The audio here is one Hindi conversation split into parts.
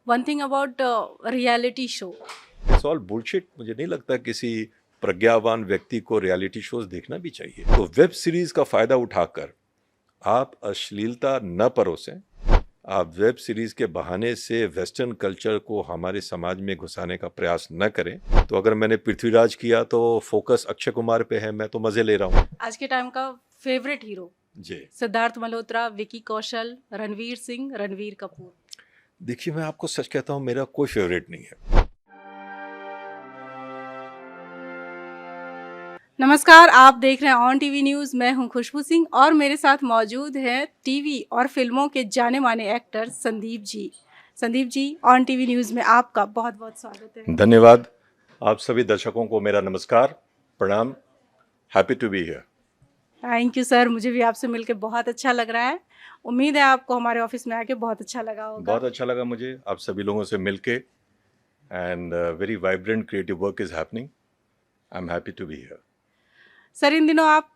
One thing about reality show. It's all bullshit. मुझे नहीं लगता किसी प्रज्ञावान व्यक्ति को रियलिटी शोज देखना भी चाहिए। तो वेब सीरीज का फायदा उठाकर आप अश्लीलता न परोसें। आप वेब सीरीज के बहाने से वेस्टर्न कल्चर को हमारे समाज में घुसाने का प्रयास न करें। तो अगर मैंने पृथ्वीराज किया तो फोकस अक्षय कुमार पे है, मैं तो मजे ले रहा हूँ। आज के टाइम का फेवरेट हीरो जी सिद्धार्थ मल्होत्रा, विकी कौशल, रणवीर सिंह, रणवीर कपूर। देखिए, मैं आपको सच कहता हूँ, मेरा कोई फेवरेट नहीं है। नमस्कार, आप देख रहे हैं ऑन टीवी न्यूज़। मैं हूं खुशबू सिंह और मेरे साथ मौजूद हैं टीवी और फिल्मों के जाने माने actor Sandeep ji. Sandeep ji, on TV news में आपका बहुत बहुत स्वागत है। धन्यवाद। आप सभी दर्शकों को मेरा नमस्कार, प्रणाम। Happy to be here. Thank you sir, मुझे भी आपसे मिलकर बहुत अच्छा लग रहा है। उम्मीद है आपको हमारे ऑफिस में आके बहुत अच्छा लगा होगा। बहुत अच्छा लगा मुझे आप सभी लोगों से मिलके। And very vibrant creative work is happening. I am happy to be here. Sir, इन दिनों आप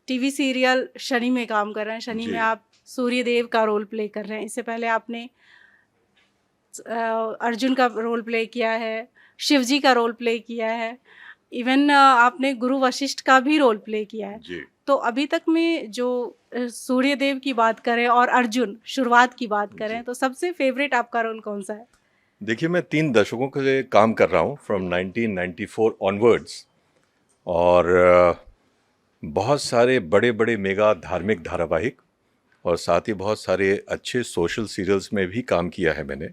टीवी सीरियल शनि में काम कर रहे हैं। शनि जी। में आप सूर्यदेव का रोल प्ले कर रहे हैं। इससे पहले आपने अर्जुन का रोल प्ले किया है, शिवजी का रोल प्ले किया है, इवन आपने गुरु वशिष्ठ का भी रोल प्ले किया है। जी। तो अभी तक में जो सूर्यदेव की बात करें और अर्जुन शुरुआत की बात करें, तो सबसे फेवरेट आपका रोल कौन सा है? देखिए, मैं 3 दशकों से काम कर रहा हूँ, फ्रॉम 1994 ऑनवर्ड्स। और बहुत सारे बड़े बड़े मेगा धार्मिक धारावाहिक और साथ ही बहुत सारे अच्छे सोशल सीरियल्स में भी काम किया है मैंने।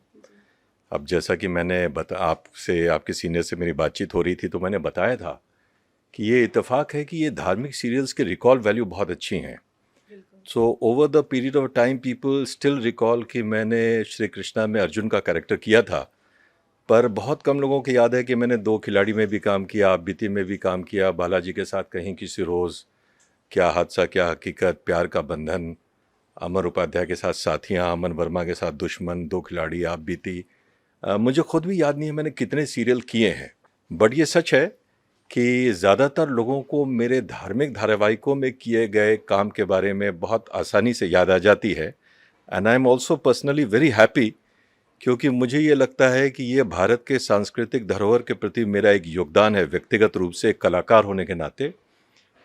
अब जैसा कि मैंने आपसे, आपके सीनियर से मेरी बातचीत हो रही थी, तो मैंने बताया था कि ये इत्तेफाक है कि ये धार्मिक सीरियल्स के रिकॉल वैल्यू बहुत अच्छी हैं। So over the period of time people still recall कि मैंने श्री कृष्णा में अर्जुन का कैरेक्टर किया था। पर बहुत कम लोगों को याद है कि मैंने 2 खिलाड़ी में भी काम किया, आप बीती में भी काम किया, बालाजी के साथ कहीं किसी रोज़, क्या हादसा क्या हकीकत, प्यार का बंधन, अमर उपाध्याय के साथ साथियाँ, अमन वर्मा के साथ दुश्मन, 2 खिलाड़ी, आप बीती। मुझे खुद भी याद नहीं है मैंने कितने सीरियल किए हैं। बट ये सच है कि ज़्यादातर लोगों को मेरे धार्मिक धारावाहिकों में किए गए काम के बारे में बहुत आसानी से याद आ जाती है। And I am also personally very happy, क्योंकि मुझे ये लगता है कि ये भारत के सांस्कृतिक धरोहर के प्रति मेरा एक योगदान है, व्यक्तिगत रूप से एक कलाकार होने के नाते।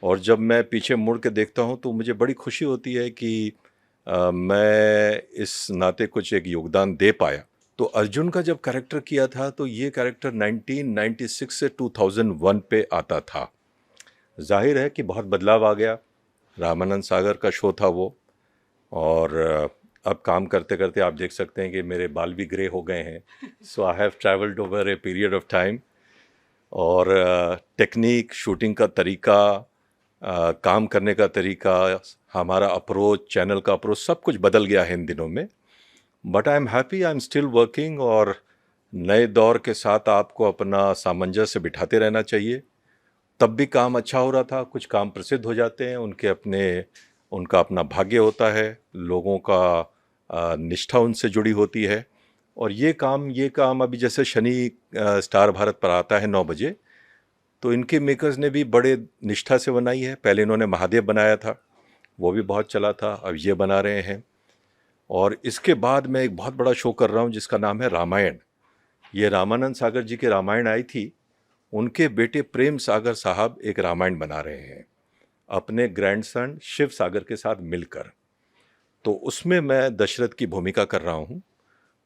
और जब मैं पीछे मुड़ के देखता हूँ तो मुझे बड़ी खुशी होती है कि मैं इस नाते कुछ एक योगदान दे पाया। तो अर्जुन का जब कैरेक्टर किया था तो ये कैरेक्टर 1996 से 2001 पे आता था। जाहिर है कि बहुत बदलाव आ गया। रामानंद सागर का शो था वो। और अब काम करते करते आप देख सकते हैं कि मेरे बाल भी ग्रे हो गए हैं। So I have travelled over a period of time. और टेक्निक, शूटिंग का तरीका, काम करने का तरीका, हमारा अप्रोच, चैनल का अप्रोच, सब कुछ बदल गया है इन दिनों में। But I am happy, I am still working. और नए दौर के साथ आपको अपना सामंजस्य बिठाते रहना चाहिए। तब भी काम अच्छा हो रहा था। कुछ काम प्रसिद्ध हो जाते हैं, उनका अपना भाग्य होता है, लोगों का निष्ठा उनसे जुड़ी होती है। और ये काम अभी जैसे शनि स्टार भारत पर आता है 9 बजे, तो इनके मेकर्स ने भी बड़े निष्ठा से बनाई है। पहले इन्होंने महादेव बनाया था, वो भी बहुत चला था, अब ये बना रहे हैं। और इसके बाद मैं एक बहुत बड़ा शो कर रहा हूँ जिसका नाम है रामायण। ये रामानंद सागर जी की रामायण आई थी, उनके बेटे प्रेम सागर साहब एक रामायण बना रहे हैं अपने ग्रैंडसन शिव सागर के साथ मिलकर। तो उसमें मैं दशरथ की भूमिका कर रहा हूँ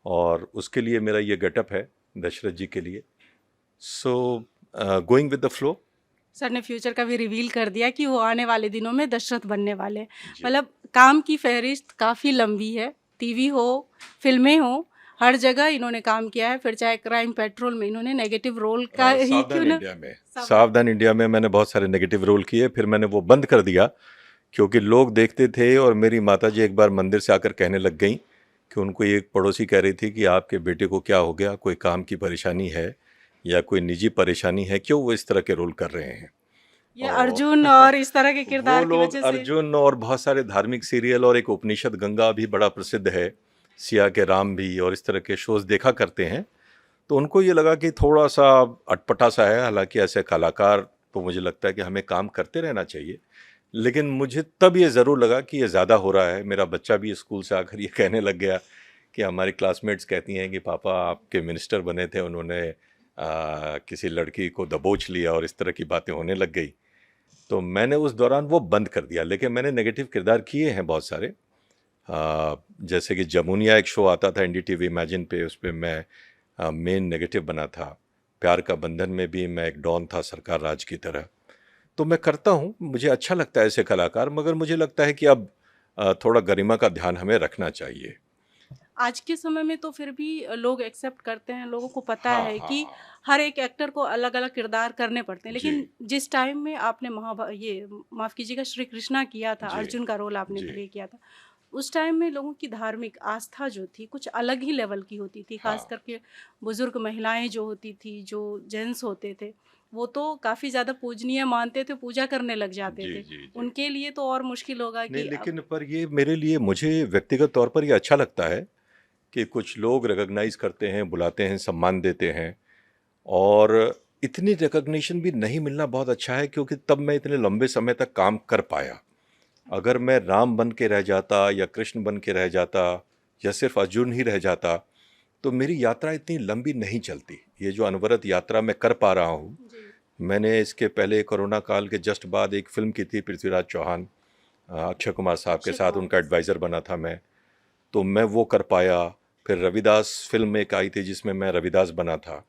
और उसके लिए मेरा ये गेटअप है दशरथ जी के लिए। So going with the flow. Sir ने फ्यूचर का भी रिवील कर दिया कि वो आने वाले दिनों में दशरथ बनने वाले हैं। जी। मतलब काम की फहरिस्त काफ़ी लंबी है। टीवी हो, फिल्में हो, हर जगह इन्होंने काम किया है। फिर चाहे क्राइम पेट्रोल में इन्होंने नेगेटिव रोल का ही क्यों ना। सावधान इंडिया में मैंने बहुत सारे नेगेटिव रोल किए, फिर मैंने वो बंद कर दिया क्योंकि लोग देखते थे। और मेरी माताजी एक बार मंदिर से आकर कहने लग गई कि उनको एक पड़ोसी कह रही थी कि आपके बेटे को क्या हो गया, कोई काम की परेशानी है या कोई निजी परेशानी है, क्यों वो इस तरह के रोल कर रहे हैं। ये अर्जुन और इस तरह के वो किरदार की लोग वजह से। अर्जुन और बहुत सारे धार्मिक सीरियल और एक उपनिषद गंगा भी बड़ा प्रसिद्ध है, सिया के राम भी, और इस तरह के शोज देखा करते हैं। तो उनको ये लगा कि थोड़ा सा अटपटा सा है। हालांकि ऐसे कलाकार तो मुझे लगता है कि हमें काम करते रहना चाहिए, लेकिन मुझे तब ये ज़रूर लगा कि ये ज़्यादा हो रहा है। मेरा बच्चा भी स्कूल से आकर ये कहने लग गया कि हमारी क्लासमेट्स कहती हैं कि पापा आपके मिनिस्टर बने थे, उन्होंने किसी लड़की को दबोच लिया और इस तरह की बातें होने लग गई। तो मैंने उस दौरान वो बंद कर दिया, लेकिन मैंने नेगेटिव किरदार किए हैं बहुत सारे। जैसे कि जमुनिया एक शो आता था NDTV इमेजिन पे, उस पर मैं मेन नेगेटिव बना था। प्यार का बंधन में भी मैं एक डॉन था सरकार राज की तरह। तो मैं करता हूँ, मुझे अच्छा लगता है ऐसे कलाकार, मगर मुझे लगता है कि अब थोड़ा गरिमा का ध्यान हमें रखना चाहिए। आज के समय में तो फिर भी लोग एक्सेप्ट करते हैं, लोगों को पता हाँ है हाँ कि हाँ। हर एक एक्टर को अलग-अलग किरदार करने पड़ते हैं। जी लेकिन जिस टाइम में आपने ये माफ़ कीजिएगा श्री कृष्णा किया था, जी अर्जुन का रोल आपने जी। प्ले किया था, उस टाइम में लोगों की धार्मिक आस्था जो थी कुछ अलग ही लेवल की होती थी। ख़ास हाँ करके बुज़ुर्ग महिलाएँ जो होती थी, जो जेंट्स होते थे, वो तो काफ़ी ज़्यादा पूजनीय मानते थे, पूजा करने लग जाते जी थे। जी जी। उनके लिए तो और मुश्किल होगा नहीं, कि अब लेकिन पर ये मेरे लिए, मुझे व्यक्तिगत तौर पर ये अच्छा लगता है कि कुछ लोग रिकॉग्नाइज करते हैं, बुलाते हैं, सम्मान देते हैं। और इतनी रिकॉग्निशन भी नहीं मिलना बहुत अच्छा है, क्योंकि तब मैं इतने लंबे समय तक काम कर पाया। अगर मैं राम बन के रह जाता या कृष्ण बन के रह जाता या सिर्फ अर्जुन ही रह जाता, तो मेरी यात्रा इतनी लंबी नहीं चलती। ये जो अनवरत यात्रा मैं कर पा रहा हूँ, जी। मैंने इसके पहले कोरोना काल के जस्ट बाद एक फिल्म की थी पृथ्वीराज चौहान, अक्षय कुमार साहब के अक्षय साथ, कुमार उनका के साथ। एडवाइज़र बना था मैं। तो मैं वो कर पाया। फिर रविदास फिल्म एक आई थी जिसमें मैं रविदास बना था।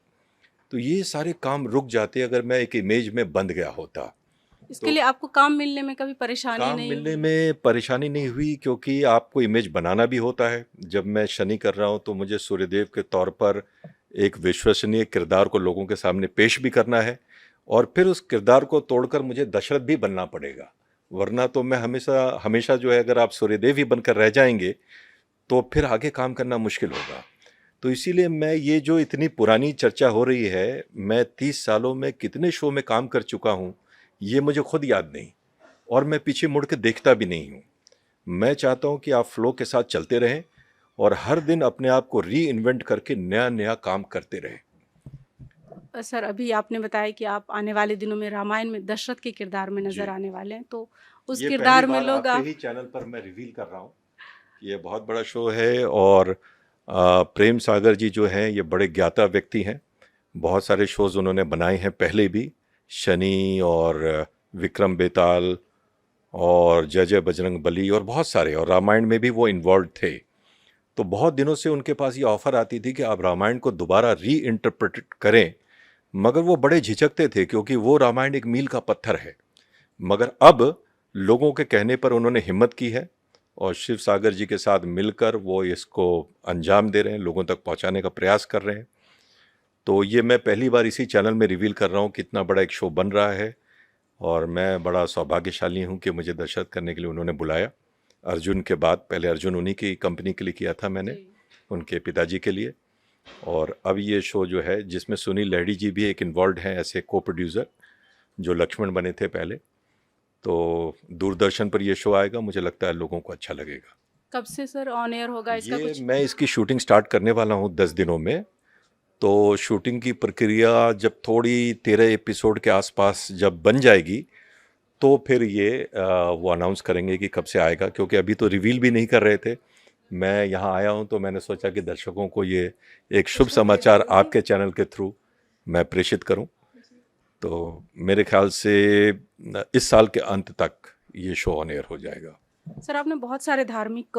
तो ये सारे काम रुक जाते अगर मैं एक इमेज में बंध गया होता। इसके तो लिए आपको काम मिलने में कभी परेशानी काम नहीं मिलने हुई? में परेशानी नहीं हुई, क्योंकि आपको इमेज बनाना भी होता है। जब मैं शनि कर रहा हूँ तो मुझे सूर्यदेव के तौर पर एक विश्वसनीय किरदार को लोगों के सामने पेश भी करना है, और फिर उस किरदार को तोड़कर मुझे दशरथ भी बनना पड़ेगा। वरना तो मैं हमेशा हमेशा जो है, अगर आप सूर्यदेव ही बनकर रह जाएंगे तो फिर आगे काम करना मुश्किल होगा। तो इसीलिए मैं, ये जो इतनी पुरानी चर्चा हो रही है, मैं 30 सालों में कितने शो में काम कर चुका हूँ, ये मुझे खुद याद नहीं, और मैं पीछे मुड़ के देखता भी नहीं हूँ। मैं चाहता हूँ कि आप फ्लो के साथ चलते रहें और हर दिन अपने आप को री इन्वेंट करके नया नया काम करते रहें। सर अभी आपने बताया कि आप आने वाले दिनों में रामायण में दशरथ के किरदार में नज़र जी, आने वाले हैं, तो उस ये पहली किरदार में बार लोग आपके आप ही चैनल पर मैं रिवील कर रहा हूँ। ये बहुत बड़ा शो है, और प्रेम सागर जी जो हैं, ये बड़े ज्ञाता व्यक्ति हैं। बहुत सारे शोज़ उन्होंने बनाए हैं पहले भी, शनि और विक्रम बेताल और जय जय बजरंग बली और बहुत सारे, और रामायण में भी वो इन्वॉल्व थे। तो बहुत दिनों से उनके पास ये ऑफ़र आती थी कि आप रामायण को दोबारा री इंटरप्रेट करें, मगर वो बड़े झिझकते थे, क्योंकि वो रामायण एक मील का पत्थर है। मगर अब लोगों के कहने पर उन्होंने हिम्मत की है, और शिव सागर जी के साथ मिलकर वो इसको अंजाम दे रहे हैं, लोगों तक पहुंचाने का प्रयास कर रहे हैं। तो ये मैं पहली बार इसी चैनल में रिवील कर रहा हूँ कि इतना बड़ा एक शो बन रहा है, और मैं बड़ा सौभाग्यशाली हूँ कि मुझे दशरथ करने के लिए उन्होंने बुलाया। अर्जुन के बाद, पहले अर्जुन उन्हीं की कंपनी के लिए किया था मैंने, जी। उनके पिताजी के लिए। और अब ये शो जो है, जिसमें सुनील लहड़ी जी भी एक इन्वॉल्व हैं एज को प्रोड्यूसर, जो लक्ष्मण बने थे पहले। तो दूरदर्शन पर ये शो आएगा, मुझे लगता है लोगों को अच्छा लगेगा। कब से सर ऑन एयर होगा इसका ये कुछ? मैं इसकी शूटिंग स्टार्ट करने वाला हूँ 10 दिनों में। तो शूटिंग की प्रक्रिया जब थोड़ी 13 एपिसोड के आसपास जब बन जाएगी, तो फिर ये वो अनाउंस करेंगे कि कब से आएगा, क्योंकि अभी तो रिवील भी नहीं कर रहे थे। मैं यहाँ आया हूँ तो मैंने सोचा कि दर्शकों को ये एक शुभ खुशखबरी दे समाचार दूँ कि आपके चैनल के थ्रू मैं प्रेषित करूँ। तो मेरे ख्याल से इस साल के अंत तक ये शो ऑन एयर हो जाएगा। सर आपने बहुत सारे धार्मिक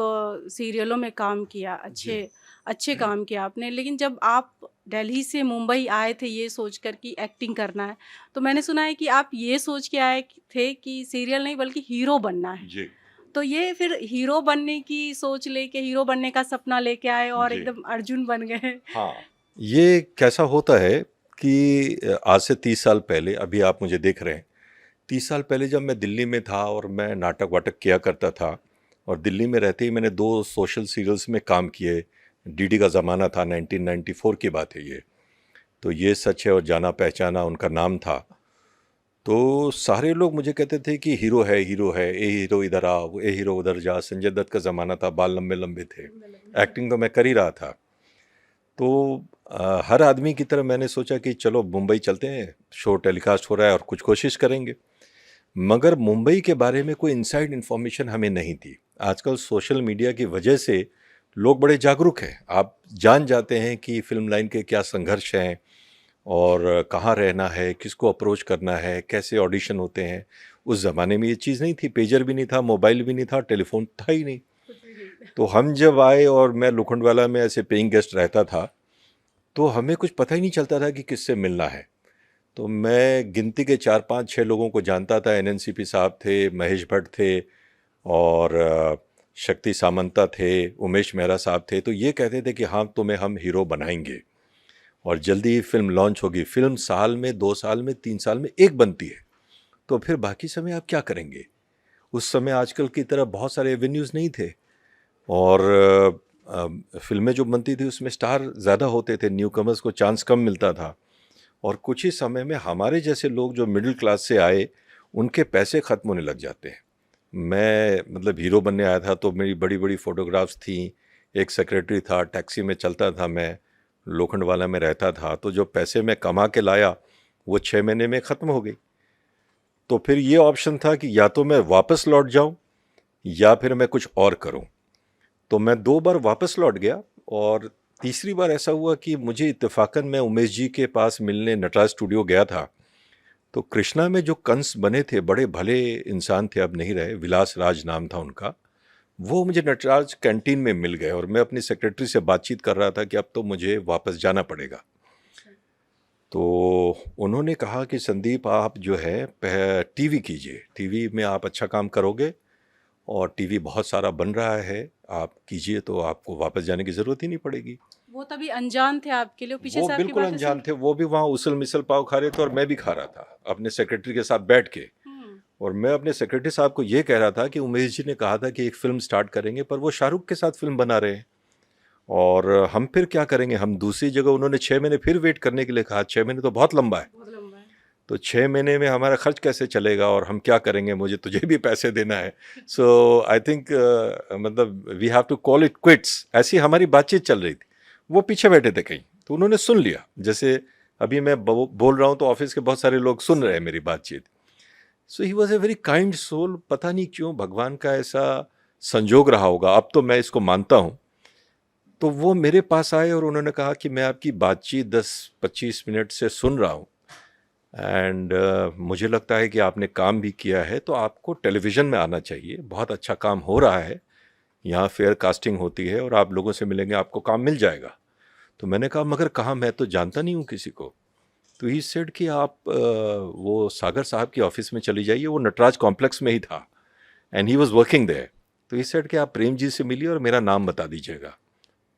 सीरियलों में काम किया, जी अच्छे अच्छे काम किया आपने, लेकिन जब आप दिल्ली से मुंबई आए थे ये सोचकर कि एक्टिंग करना है, तो मैंने सुना है कि आप ये सोच के आए थे कि सीरियल नहीं बल्कि हीरो बनना है। जी तो ये फिर हीरो बनने की सोच लेके, हीरो बनने का सपना लेके आए और जी। एकदम अर्जुन बन गए। हाँ, ये कैसा होता है कि आज से 30 साल पहले, अभी आप मुझे देख रहे हैं, 30 साल पहले जब मैं दिल्ली में था और मैं नाटक वाटक किया करता था, और दिल्ली में रहते ही मैंने 2 सोशल सीरियल्स में काम किए। डीडी का ज़माना था, 1994 की बात है ये। तो ये सच है और जाना पहचाना उनका नाम था। तो सारे लोग मुझे कहते थे कि हीरो है, ए हीरो इधर आ, ए हीरो उधर जा। संजय दत्त का ज़माना था, बाल लंबे लंबे थे, एक्टिंग तो मैं कर ही रहा था। तो हर आदमी की तरह मैंने सोचा कि चलो मुंबई चलते हैं, शो टेलीकास्ट हो रहा है और कुछ कोशिश करेंगे। मगर मुंबई के बारे में कोई इनसाइड इन्फॉर्मेशन हमें नहीं थी। आजकल सोशल मीडिया की वजह से लोग बड़े जागरूक हैं, आप जान जाते हैं कि फिल्म लाइन के क्या संघर्ष हैं और कहाँ रहना है, किसको अप्रोच करना है, कैसे ऑडिशन होते हैं। उस ज़माने में ये चीज़ नहीं थी, पेजर भी नहीं था, मोबाइल भी नहीं था, टेलीफोन था ही नहीं। तो हम जब आए और मैं लोखंडवाला में ऐसे पेइंग गेस्ट रहता था, तो हमें कुछ पता ही नहीं चलता था कि किससे मिलना है। तो मैं गिनती के 4-5-6 लोगों को जानता था। एनएनसीपी साहब थे, महेश भट्ट थे और शक्ति सामंता थे, उमेश मेहरा साहब थे। तो ये कहते थे कि हाँ, तुम्हें हम हीरो बनाएंगे और जल्दी ही फिल्म लॉन्च होगी। फिल्म साल में, 2 साल में, 3 साल में एक बनती है, तो फिर बाकी समय आप क्या करेंगे? उस समय आजकल की तरह बहुत सारे एवेन्यूज़ नहीं थे और फिल्में जो बनती थी उसमें स्टार ज़्यादा होते थे, न्यू कमर्स को चांस कम मिलता था। और कुछ ही समय में हमारे जैसे लोग जो मिडिल क्लास से आए, उनके पैसे ख़त्म होने लग जाते हैं। मैं मतलब हीरो बनने आया था तो मेरी बड़ी बड़ी फ़ोटोग्राफ्स थी, एक सेक्रेटरी था, टैक्सी में चलता था मैं, लोखंडवाला में रहता था। तो जो पैसे मैं कमा के लाया वो 6 महीने में ख़त्म हो गई। तो फिर ये ऑप्शन था कि या तो मैं वापस लौट जाऊं या फिर मैं कुछ और करूं। तो मैं 2 बार वापस लौट गया और तीसरी बार ऐसा हुआ कि मुझे इत्तेफाकन मैं उमेश जी के पास मिलने नटराज स्टूडियो गया था। तो कृष्णा में जो कंस बने थे, बड़े भले इंसान थे, अब नहीं रहे, विलास राज नाम था उनका। वो मुझे नटराज कैंटीन में मिल गए और मैं अपनी सेक्रेटरी से बातचीत कर रहा था कि अब तो मुझे वापस जाना पड़ेगा। तो उन्होंने कहा कि संदीप, आप जो है टीवी कीजिए, टीवी में आप अच्छा काम करोगे और टीवी बहुत सारा बन रहा है, आप कीजिए तो आपको वापस जाने की ज़रूरत ही नहीं पड़ेगी। वो तभी अनजान थे आपके लिए, पीछे वो से आपकी बिल्कुल बातें अनजान सुन। थे, वो भी वहाँ उसल मिसल पाव खा रहे थे और मैं भी खा रहा था अपने सेक्रेटरी के साथ बैठ के। और मैं अपने सेक्रेटरी साहब को ये कह रहा था कि उमेश जी ने कहा था कि एक फ़िल्म स्टार्ट करेंगे, पर वो शाहरुख के साथ फिल्म बना रहे हैं और हम फिर क्या करेंगे? हम दूसरी जगह, उन्होंने 6 महीने फिर वेट करने के लिए कहा। 6 महीने तो बहुत लंबा है। बहुत लंबा है। तो 6 महीने में हमारा खर्च कैसे चलेगा और हम क्या करेंगे? मुझे तुझे भी पैसे देना है। सो आई थिंक मतलब we have to call it quits. ऐसी हमारी बातचीत चल रही थी। वो पीछे बैठे थे कहीं, तो उन्होंने सुन लिया। जैसे अभी मैं बोल रहा हूँ तो ऑफिस के बहुत सारे लोग सुन रहे हैं मेरी बातचीत। So he was a very kind soul. पता नहीं क्यों भगवान का ऐसा संजोग रहा होगा, अब तो मैं इसको मानता हूँ। तो वो मेरे पास आए और उन्होंने कहा कि मैं आपकी बातचीत 10-25 मिनट से सुन रहा हूँ एंड मुझे लगता है कि आपने काम भी किया है, तो आपको टेलीविज़न में आना चाहिए। बहुत अच्छा काम हो रहा है, यहाँ फेयर कास्टिंग होती है और आप लोगों से मिलेंगे, आपको काम मिल जाएगा। तो मैंने कहा मगर कहाँ, मैं तो जानता नहीं हूँ किसी को। तो ही सेड कि आप वो सागर साहब की ऑफिस में चली जाइए, वो नटराज कॉम्प्लेक्स में ही था and he was working there. तो ही सेड कि आप प्रेम जी से मिलिए और मेरा नाम बता दीजिएगा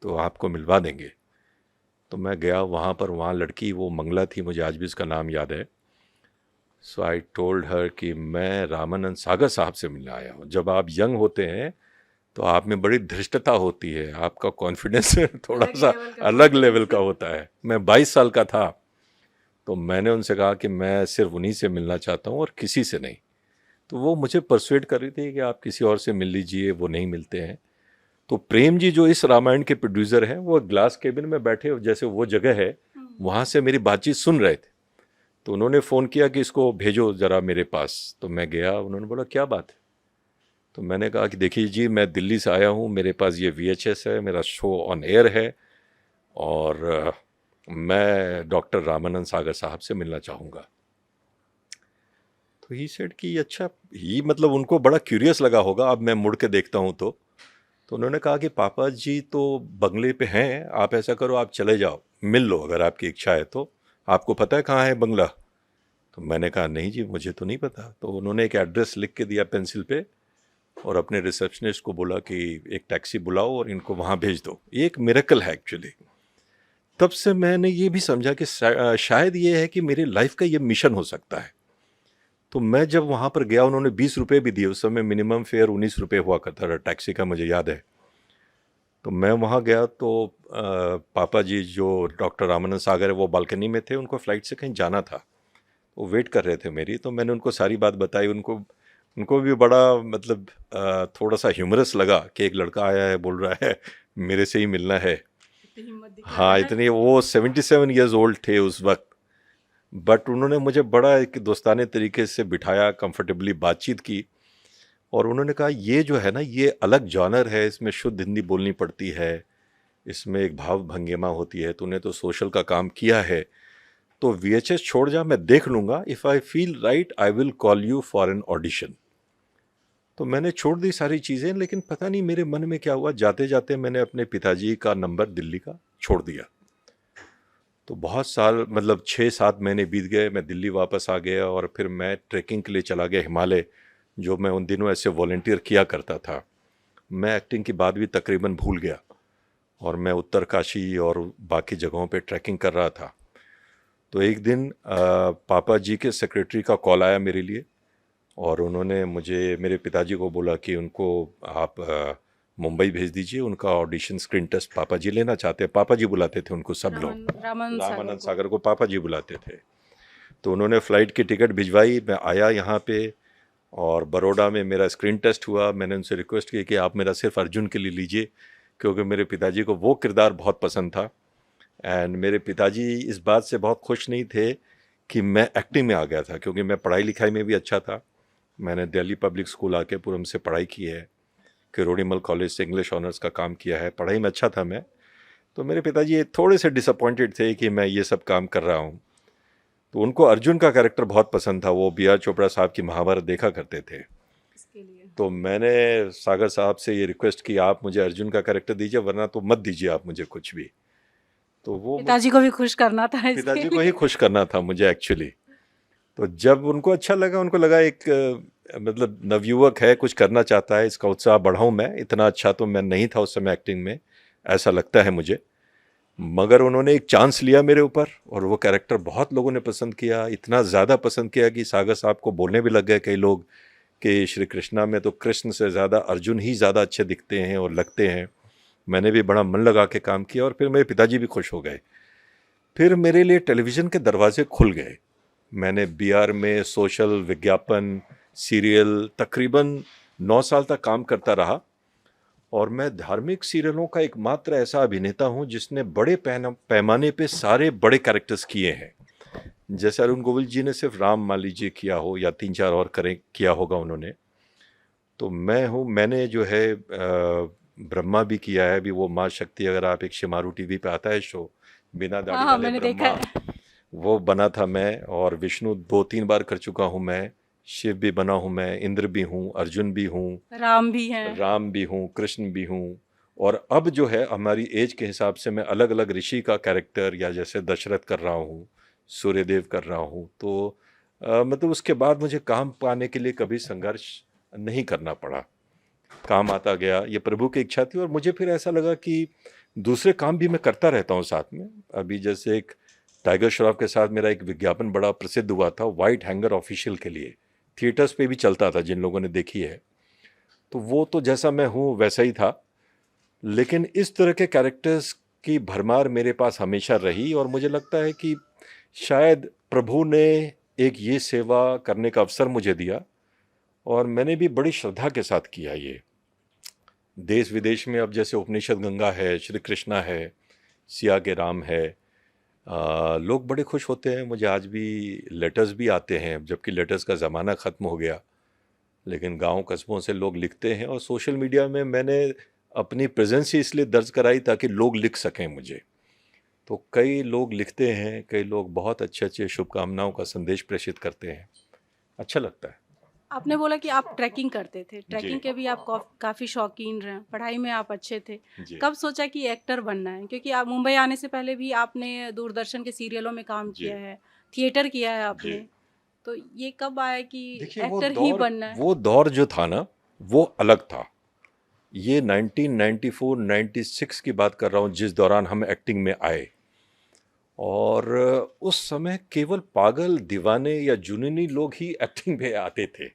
तो आपको मिलवा देंगे। तो मैं गया वहाँ पर, वहाँ लड़की वो मंगला थी, मुझे आज भी उसका नाम याद है। सो आई टोल्ड हर कि मैं रामानंद सागर साहब से मिलने आया हूँ। जब आप यंग होते हैं तो आप में बड़ी धृष्टता होती है, आपका कॉन्फिडेंस थोड़ा सा अलग लेवल का होता है। मैं 22 साल का था, तो मैंने उनसे कहा कि मैं सिर्फ उन्हीं से मिलना चाहता हूँ और किसी से नहीं। तो वो मुझे परसुएड कर रही थी कि आप किसी और से मिल लीजिए, वो नहीं मिलते हैं। तो प्रेम जी जो इस रामायण के प्रोड्यूसर हैं, वो ग्लास केबिन में बैठे, जैसे वो जगह है वहाँ से मेरी बातचीत सुन रहे थे। तो उन्होंने फ़ोन किया कि इसको भेजो ज़रा मेरे पास। तो मैं गया, उन्होंने बोला क्या बात है? तो मैंने कहा कि देखिए जी, मैं दिल्ली से आया हूँ, मेरे पास ये VHS है, मेरा शो ऑन एयर है और मैं डॉक्टर रामानंद सागर साहब से मिलना चाहूँगा। तो ही सेड कि अच्छा, ही मतलब उनको बड़ा क्यूरियस लगा होगा, अब मैं मुड़ के देखता हूँ तो उन्होंने कहा कि पापा जी तो बंगले पे हैं, आप ऐसा करो, आप चले जाओ, मिल लो अगर आपकी इच्छा है तो। आपको पता है कहाँ है बंगला? तो मैंने कहा नहीं जी, मुझे तो नहीं पता। तो उन्होंने एक एड्रेस लिख के दिया पेंसिल पे और अपने रिसेप्शनिस्ट को बोला कि एक टैक्सी बुलाओ और इनको वहाँ भेज दो। ये एक मिरेकल है एक्चुअली। तब से मैंने ये भी समझा कि शायद ये है कि मेरी लाइफ का ये मिशन हो सकता है। तो मैं जब वहाँ पर गया, उन्होंने 20 रुपये भी दिए। उस समय मिनिमम फेयर 19 रुपये हुआ करता था टैक्सी का, मुझे याद है। तो मैं वहाँ गया तो पापा जी जो डॉक्टर रामानंद सागर है वो बालकनी में थे, उनको फ़्लाइट से कहीं जाना था, वो वेट कर रहे थे मेरी। तो मैंने उनको सारी बात बताई। उनको भी बड़ा मतलब थोड़ा सा ह्यूमरस लगा कि एक लड़का आया है, बोल रहा है मेरे से ही मिलना है। हिम्मत दिखा रहा हाँ, है। इतनी, वो 77 ईयर्स ओल्ड थे उस वक्त। बट उन्होंने मुझे बड़ा एक दोस्ताने तरीके से बिठाया, कंफर्टेबली बातचीत की और उन्होंने कहा ये जो है ना, ये अलग जॉनर है, इसमें शुद्ध हिंदी बोलनी पड़ती है, इसमें एक भाव भंगिमा होती है, तूने तो सोशल का काम किया है, तो VHS छोड़ जा, मैं देख लूँगा, if I feel right I will call you for an audition. तो मैंने छोड़ दी सारी चीज़ें, लेकिन पता नहीं मेरे मन में क्या हुआ, जाते जाते मैंने अपने पिताजी का नंबर दिल्ली का छोड़ दिया। तो बहुत साल, मतलब 6-7 महीने बीत गए, मैं दिल्ली वापस आ गया और फिर मैं ट्रैकिंग के लिए चला गया हिमालय, जो मैं उन दिनों ऐसे वॉलंटियर किया करता था। मैं एक्टिंग की बात भी तकरीबन भूल गया और मैं उत्तरकाशी और बाकी जगहों पे ट्रैकिंग कर रहा था। तो एक दिन पापा जी के सेक्रेटरी का कॉल आया मेरे लिए और उन्होंने मुझे, मेरे पिताजी को बोला कि उनको आप मुंबई भेज दीजिए, उनका ऑडिशन स्क्रीन टेस्ट पापा जी लेना चाहते हैं। पापा जी बुलाते थे उनको सब लोग, रामानंद सागर को पापा जी बुलाते थे। तो उन्होंने फ़्लाइट की टिकट भिजवाई, मैं आया यहाँ पे और बड़ौदा में मेरा स्क्रीन टेस्ट हुआ। मैंने उनसे रिक्वेस्ट की कि आप मेरा सिर्फ अर्जुन के लिए लीजिए, क्योंकि मेरे पिताजी को वो किरदार बहुत पसंद था। एंड मेरे पिताजी इस बात से बहुत खुश नहीं थे कि मैं एक्टिंग में आ गया था, क्योंकि मैं पढ़ाई लिखाई में भी अच्छा था। मैंने दिल्ली पब्लिक स्कूल आके पुरम से पढ़ाई की है, किरोड़ीमल कॉलेज से इंग्लिश ऑनर्स का काम किया है, पढ़ाई में अच्छा था मैं। तो मेरे पिताजी थोड़े से डिसअपॉइंटेड थे कि मैं ये सब काम कर रहा हूँ। तो उनको अर्जुन का कैरेक्टर बहुत पसंद था, वो B.R. चोपड़ा साहब की महाभारत देखा करते थे। तो मैंने सागर साहब से ये रिक्वेस्ट की, आप मुझे अर्जुन का कैरेक्टर दीजिए, वरना तो मत दीजिए आप मुझे कुछ भी। तो वो पिताजी को भी खुश करना था, पिताजी को ही खुश करना था मुझे एक्चुअली। तो जब उनको अच्छा लगा, उनको लगा एक मतलब नवयुवक है, कुछ करना चाहता है, इसका उत्साह बढ़ाऊं मैं। इतना अच्छा तो मैं नहीं था उस समय एक्टिंग में, ऐसा लगता है मुझे, मगर उन्होंने एक चांस लिया मेरे ऊपर और वो कैरेक्टर बहुत लोगों ने पसंद किया। इतना ज़्यादा पसंद किया कि सागर साहब को बोलने भी लग गए कई लोग कि श्री कृष्णा में तो कृष्ण से ज़्यादा अर्जुन ही ज़्यादा अच्छे दिखते हैं और लगते हैं। मैंने भी बड़ा मन लगा के काम किया और फिर मेरे पिताजी भी खुश हो गए। फिर मेरे लिए टेलीविज़न के दरवाजे खुल गए। मैंने BR में सोशल, विज्ञापन, सीरियल तकरीबन 9 साल तक काम करता रहा और मैं धार्मिक सीरियलों का एकमात्र ऐसा अभिनेता हूं जिसने बड़े पैमाने पे सारे बड़े कैरेक्टर्स किए हैं। जैसे अरुण गोविल जी ने सिर्फ राम मान लीजिए किया हो, या 3-4 और किया होगा उन्होंने। तो मैंने जो है ब्रह्मा भी किया है। अभी वो माँ शक्ति, अगर आप, एक शिमारू TV पे आता है शो, बिना दाढ़ी वाले मैंने ब्रह्मा, देखा है। वो बना था मैं। और विष्णु 2-3 बार कर चुका हूँ मैं, शिव भी बना हूँ मैं, इंद्र भी हूँ, अर्जुन भी हूँ, राम भी हैं। राम भी हूँ, कृष्ण भी हूँ। और अब जो है हमारी एज के हिसाब से मैं अलग अलग ऋषि का कैरेक्टर, या जैसे दशरथ कर रहा हूँ, सूर्यदेव कर रहा हूँ। तो मतलब उसके बाद मुझे काम पाने के लिए कभी संघर्ष नहीं करना पड़ा, काम आता गया, ये प्रभु की इच्छा थी। और मुझे फिर ऐसा लगा कि दूसरे काम भी मैं करता रहता हूँ साथ में। अभी जैसे एक टाइगर श्रॉफ के साथ मेरा एक विज्ञापन बड़ा प्रसिद्ध हुआ था, वाइट हैंगर ऑफिशियल के लिए, थिएटर्स पे भी चलता था, जिन लोगों ने देखी है। तो वो तो जैसा मैं हूँ वैसा ही था, लेकिन इस तरह के कैरेक्टर्स की भरमार मेरे पास हमेशा रही। और मुझे लगता है कि शायद प्रभु ने एक ये सेवा करने का अवसर मुझे दिया और मैंने भी बड़ी श्रद्धा के साथ किया ये। देश विदेश में अब जैसे उपनिषद गंगा है, श्री कृष्णा है, सिया के राम है, लोग बड़े खुश होते हैं। मुझे आज भी लेटर्स भी आते हैं, जबकि लेटर्स का ज़माना ख़त्म हो गया, लेकिन गांव कस्बों से लोग लिखते हैं। और सोशल मीडिया में मैंने अपनी प्रेजेंस ही इसलिए दर्ज कराई ताकि लोग लिख सकें मुझे। तो कई लोग लिखते हैं, कई लोग बहुत अच्छे अच्छे शुभकामनाओं का संदेश प्रेषित करते हैं, अच्छा लगता है। आपने बोला कि आप ट्रैकिंग करते थे, जी। ट्रैकिंग के भी आप काफ़ी शौकीन रहे, पढ़ाई में आप अच्छे थे। जी। कब सोचा कि एक्टर बनना है? क्योंकि आप मुंबई आने से पहले भी आपने दूरदर्शन के सीरियलों में काम जी। किया है, थिएटर किया है आपने, जी। तो ये कब आया कि देखिए एक्टर ही बनना है? वो दौर जो था ना, वो अलग था। ये 1994-96 की बात कर रहा हूँ, जिस दौरान हम एक्टिंग में आए। और उस समय केवल पागल, दीवाने या जुनूनी लोग ही एक्टिंग में आते थे,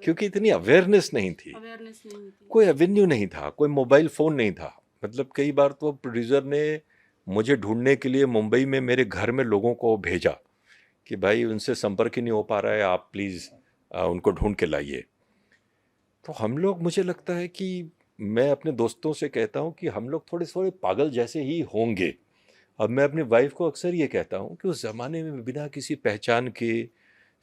क्योंकि इतनी अवेयरनेस नहीं थी, कोई एवेन्यू नहीं था, कोई मोबाइल फ़ोन नहीं था। मतलब कई बार तो प्रोड्यूसर ने मुझे ढूंढने के लिए मुंबई में मेरे घर में लोगों को भेजा कि भाई उनसे संपर्क ही नहीं हो पा रहा है, आप प्लीज़ उनको ढूंढ के लाइए। तो हम लोग, मुझे लगता है कि मैं अपने दोस्तों से कहता हूँ कि हम लोग थोड़े थोड़े पागल जैसे ही होंगे। अब मैं अपनी वाइफ को अक्सर ये कहता हूँ कि उस ज़माने में बिना किसी पहचान के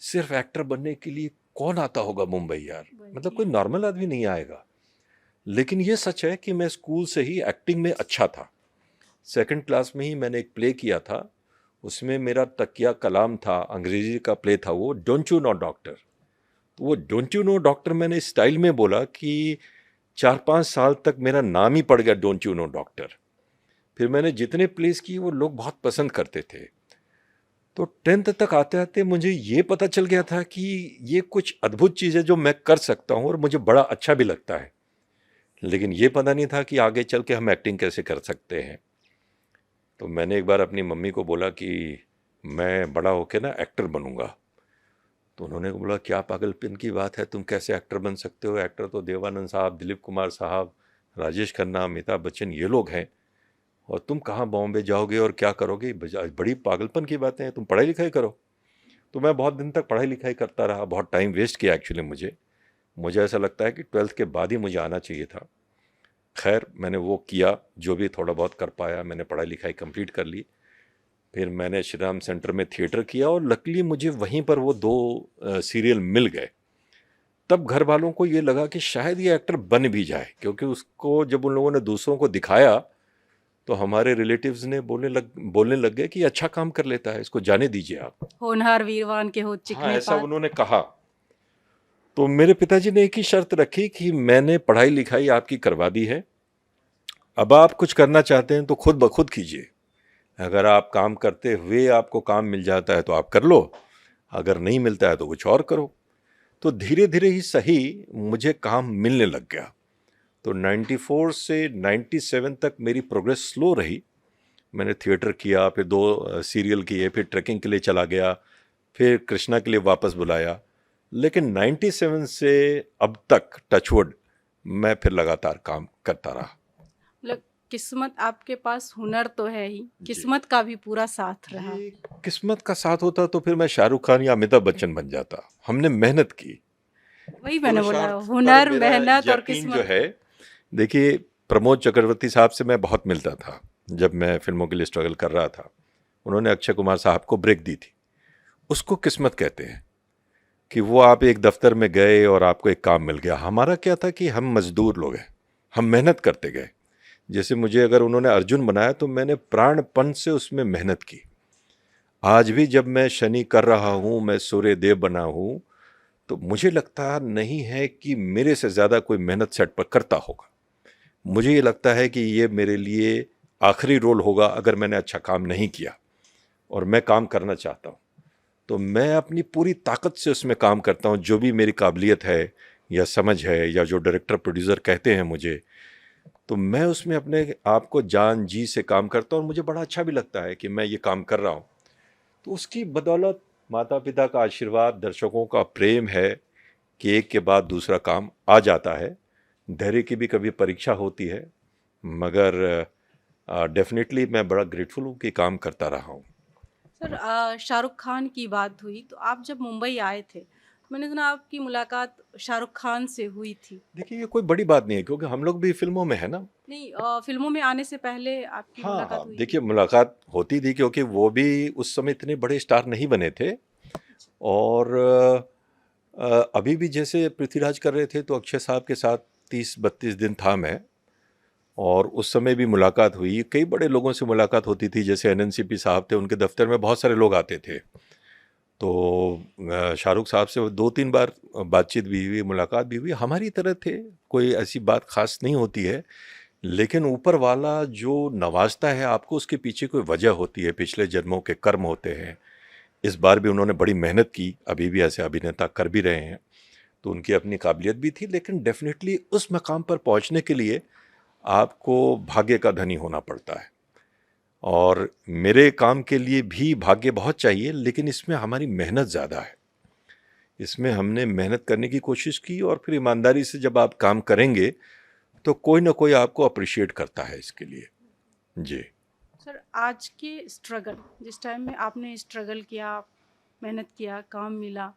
सिर्फ एक्टर बनने के लिए कौन आता होगा मुंबई यार, मतलब वही। कोई नॉर्मल आदमी नहीं आएगा। लेकिन ये सच है कि मैं स्कूल से ही एक्टिंग में अच्छा था। सेकंड क्लास में ही मैंने एक प्ले किया था, उसमें मेरा तकिया कलाम था, अंग्रेजी का प्ले था वो, डोंट यू नो डॉक्टर। तो वो डोंट यू नो डॉक्टर मैंने इस स्टाइल में बोला कि 4-5 साल तक मेरा नाम ही पड़ गया डोंट यू नो डॉक्टर। फिर मैंने जितने प्लेस किए वो लोग बहुत पसंद करते थे। तो 10th तक आते आते मुझे ये पता चल गया था कि ये कुछ अद्भुत चीज़ है जो मैं कर सकता हूँ और मुझे बड़ा अच्छा भी लगता है। लेकिन ये पता नहीं था कि आगे चल के हम एक्टिंग कैसे कर सकते हैं। तो मैंने एक बार अपनी मम्मी को बोला कि मैं बड़ा होके ना एक्टर बनूंगा। तो उन्होंने बोला क्या पागलपन की बात है, तुम कैसे एक्टर बन सकते हो, एक्टर तो देवानंद साहब, दिलीप कुमार साहब, राजेश खन्ना, अमिताभ बच्चन ये लोग हैं, और तुम कहाँ बॉम्बे जाओगे और क्या करोगे, बड़ी पागलपन की बातें हैं, तुम पढ़ाई लिखाई करो। तो मैं बहुत दिन तक पढ़ाई लिखाई करता रहा, बहुत टाइम वेस्ट किया एक्चुअली। मुझे ऐसा लगता है कि 12th के बाद ही मुझे आना चाहिए था। खैर मैंने वो किया, जो भी थोड़ा बहुत कर पाया, मैंने पढ़ाई लिखाई कंप्लीट कर ली। फिर मैंने श्री राम सेंटर में थिएटर किया और लकीली मुझे वहीं पर वो 2 सीरियल मिल गए। तब घर वालों को ये लगा कि शायद ये एक्टर बन भी जाए, क्योंकि उसको जब उन लोगों ने दूसरों को दिखाया तो हमारे रिलेटिव्स ने बोलने लग गए कि अच्छा काम कर लेता है, इसको जाने दीजिए आप। होनहार वीरवान के हो हाँ, चिकने ऐसा पात। उन्होंने कहा। तो मेरे पिताजी ने एक ही शर्त रखी कि मैंने पढ़ाई लिखाई आपकी करवा दी है, अब आप कुछ करना चाहते हैं तो खुद ब खुद कीजिए। अगर आप काम करते हुए आपको काम मिल जाता है तो आप कर लो, अगर नहीं मिलता है तो कुछ और करो। तो धीरे धीरे ही सही मुझे काम मिलने लग गया। तो 94 से 97 तक मेरी प्रोग्रेस स्लो रही। मैंने थिएटर किया, फिर 2 सीरियल किए, फिर ट्रैकिंग के लिए चला गया, फिर कृष्णा के लिए वापस बुलाया। लेकिन 97 से अब तक टचवुड मैं फिर लगातार काम करता रहा। मतलब किस्मत, आपके पास हुनर तो है ही, किस्मत का भी पूरा साथ रहा। ये किस्मत का साथ होता तो फिर मैं शाहरुख खान या अमिताभ बच्चन बन जाता। हमने मेहनत की, वही मैंने बोला, पुरुषार्थ पर हुनर, मेरा मेहनत और यकीन जो किस्मत। है। देखिए, प्रमोद चक्रवर्ती साहब से मैं बहुत मिलता था जब मैं फिल्मों के लिए स्ट्रगल कर रहा था। उन्होंने अक्षय कुमार साहब को ब्रेक दी थी। उसको किस्मत कहते हैं कि वो आप एक दफ्तर में गए और आपको एक काम मिल गया। हमारा क्या था कि हम मजदूर लोग हैं, हम मेहनत करते गए। जैसे मुझे अगर उन्होंने अर्जुन बनाया तो मैंने प्राणपण से उसमें मेहनत की। आज भी जब मैं शनि कर रहा हूँ, मैं सूर्य देव बना हूँ, तो मुझे लगता नहीं है कि मेरे से ज़्यादा कोई मेहनत सेट पर करता होगा। मुझे ये लगता है कि ये मेरे लिए आखिरी रोल होगा अगर मैंने अच्छा काम नहीं किया, और मैं काम करना चाहता हूँ तो मैं अपनी पूरी ताकत से उसमें काम करता हूँ। जो भी मेरी काबिलियत है या समझ है या जो डायरेक्टर प्रोड्यूसर कहते हैं मुझे, तो मैं उसमें अपने आप को जान जी से काम करता हूँ और मुझे बड़ा अच्छा भी लगता है कि मैं ये काम कर रहा हूँ। तो उसकी बदौलत माता पिता का आशीर्वाद, दर्शकों का प्रेम है कि एक के बाद दूसरा काम आ जाता है। धैर्य की भी कभी परीक्षा होती है, मगर डेफिनेटली मैं बड़ा ग्रेटफुल हूँ कि काम करता रहा हूँ। सर, शाहरुख खान की बात हुई तो आप जब मुंबई आए थे, मैंने सुना आपकी मुलाकात शाहरुख खान से हुई थी। देखिए, ये कोई बड़ी बात नहीं है क्योंकि हम लोग भी फिल्मों में है ना। नहीं, फिल्मों में आने से पहले आपकी हाँ मुलाकात हाँ, हुई देखिए थी। मुलाकात होती थी क्योंकि वो भी उस समय इतने बड़े स्टार नहीं बने थे। और अभी भी जैसे पृथ्वीराज कर रहे थे तो अक्षय साहब के साथ 30-32 दिन था मैं, और उस समय भी मुलाकात हुई। कई बड़े लोगों से मुलाकात होती थी, जैसे एनएनसीपी साहब थे, उनके दफ्तर में बहुत सारे लोग आते थे। तो शाहरुख साहब से 2-3 बार बातचीत भी हुई, मुलाकात भी हुई। हमारी तरह थे, कोई ऐसी बात खास नहीं होती है, लेकिन ऊपर वाला जो नवाजता है आपको, उसके पीछे कोई वजह होती है, पिछले जन्मों के कर्म होते हैं। इस बार भी उन्होंने बड़ी मेहनत की, अभी भी ऐसे अभिनेता कर भी रहे हैं, तो उनकी अपनी काबिलियत भी थी। लेकिन डेफिनेटली उस मकाम पर पहुंचने के लिए आपको भाग्य का धनी होना पड़ता है, और मेरे काम के लिए भी भाग्य बहुत चाहिए, लेकिन इसमें हमारी मेहनत ज़्यादा है। इसमें हमने मेहनत करने की कोशिश की, और फिर ईमानदारी से जब आप काम करेंगे तो कोई ना कोई आपको अप्रिशिएट करता है इसके लिए। जी। सर, आज के स्ट्रगल, जिस टाइम में आपने स्ट्रगल किया, मेहनत किया, काम मिला,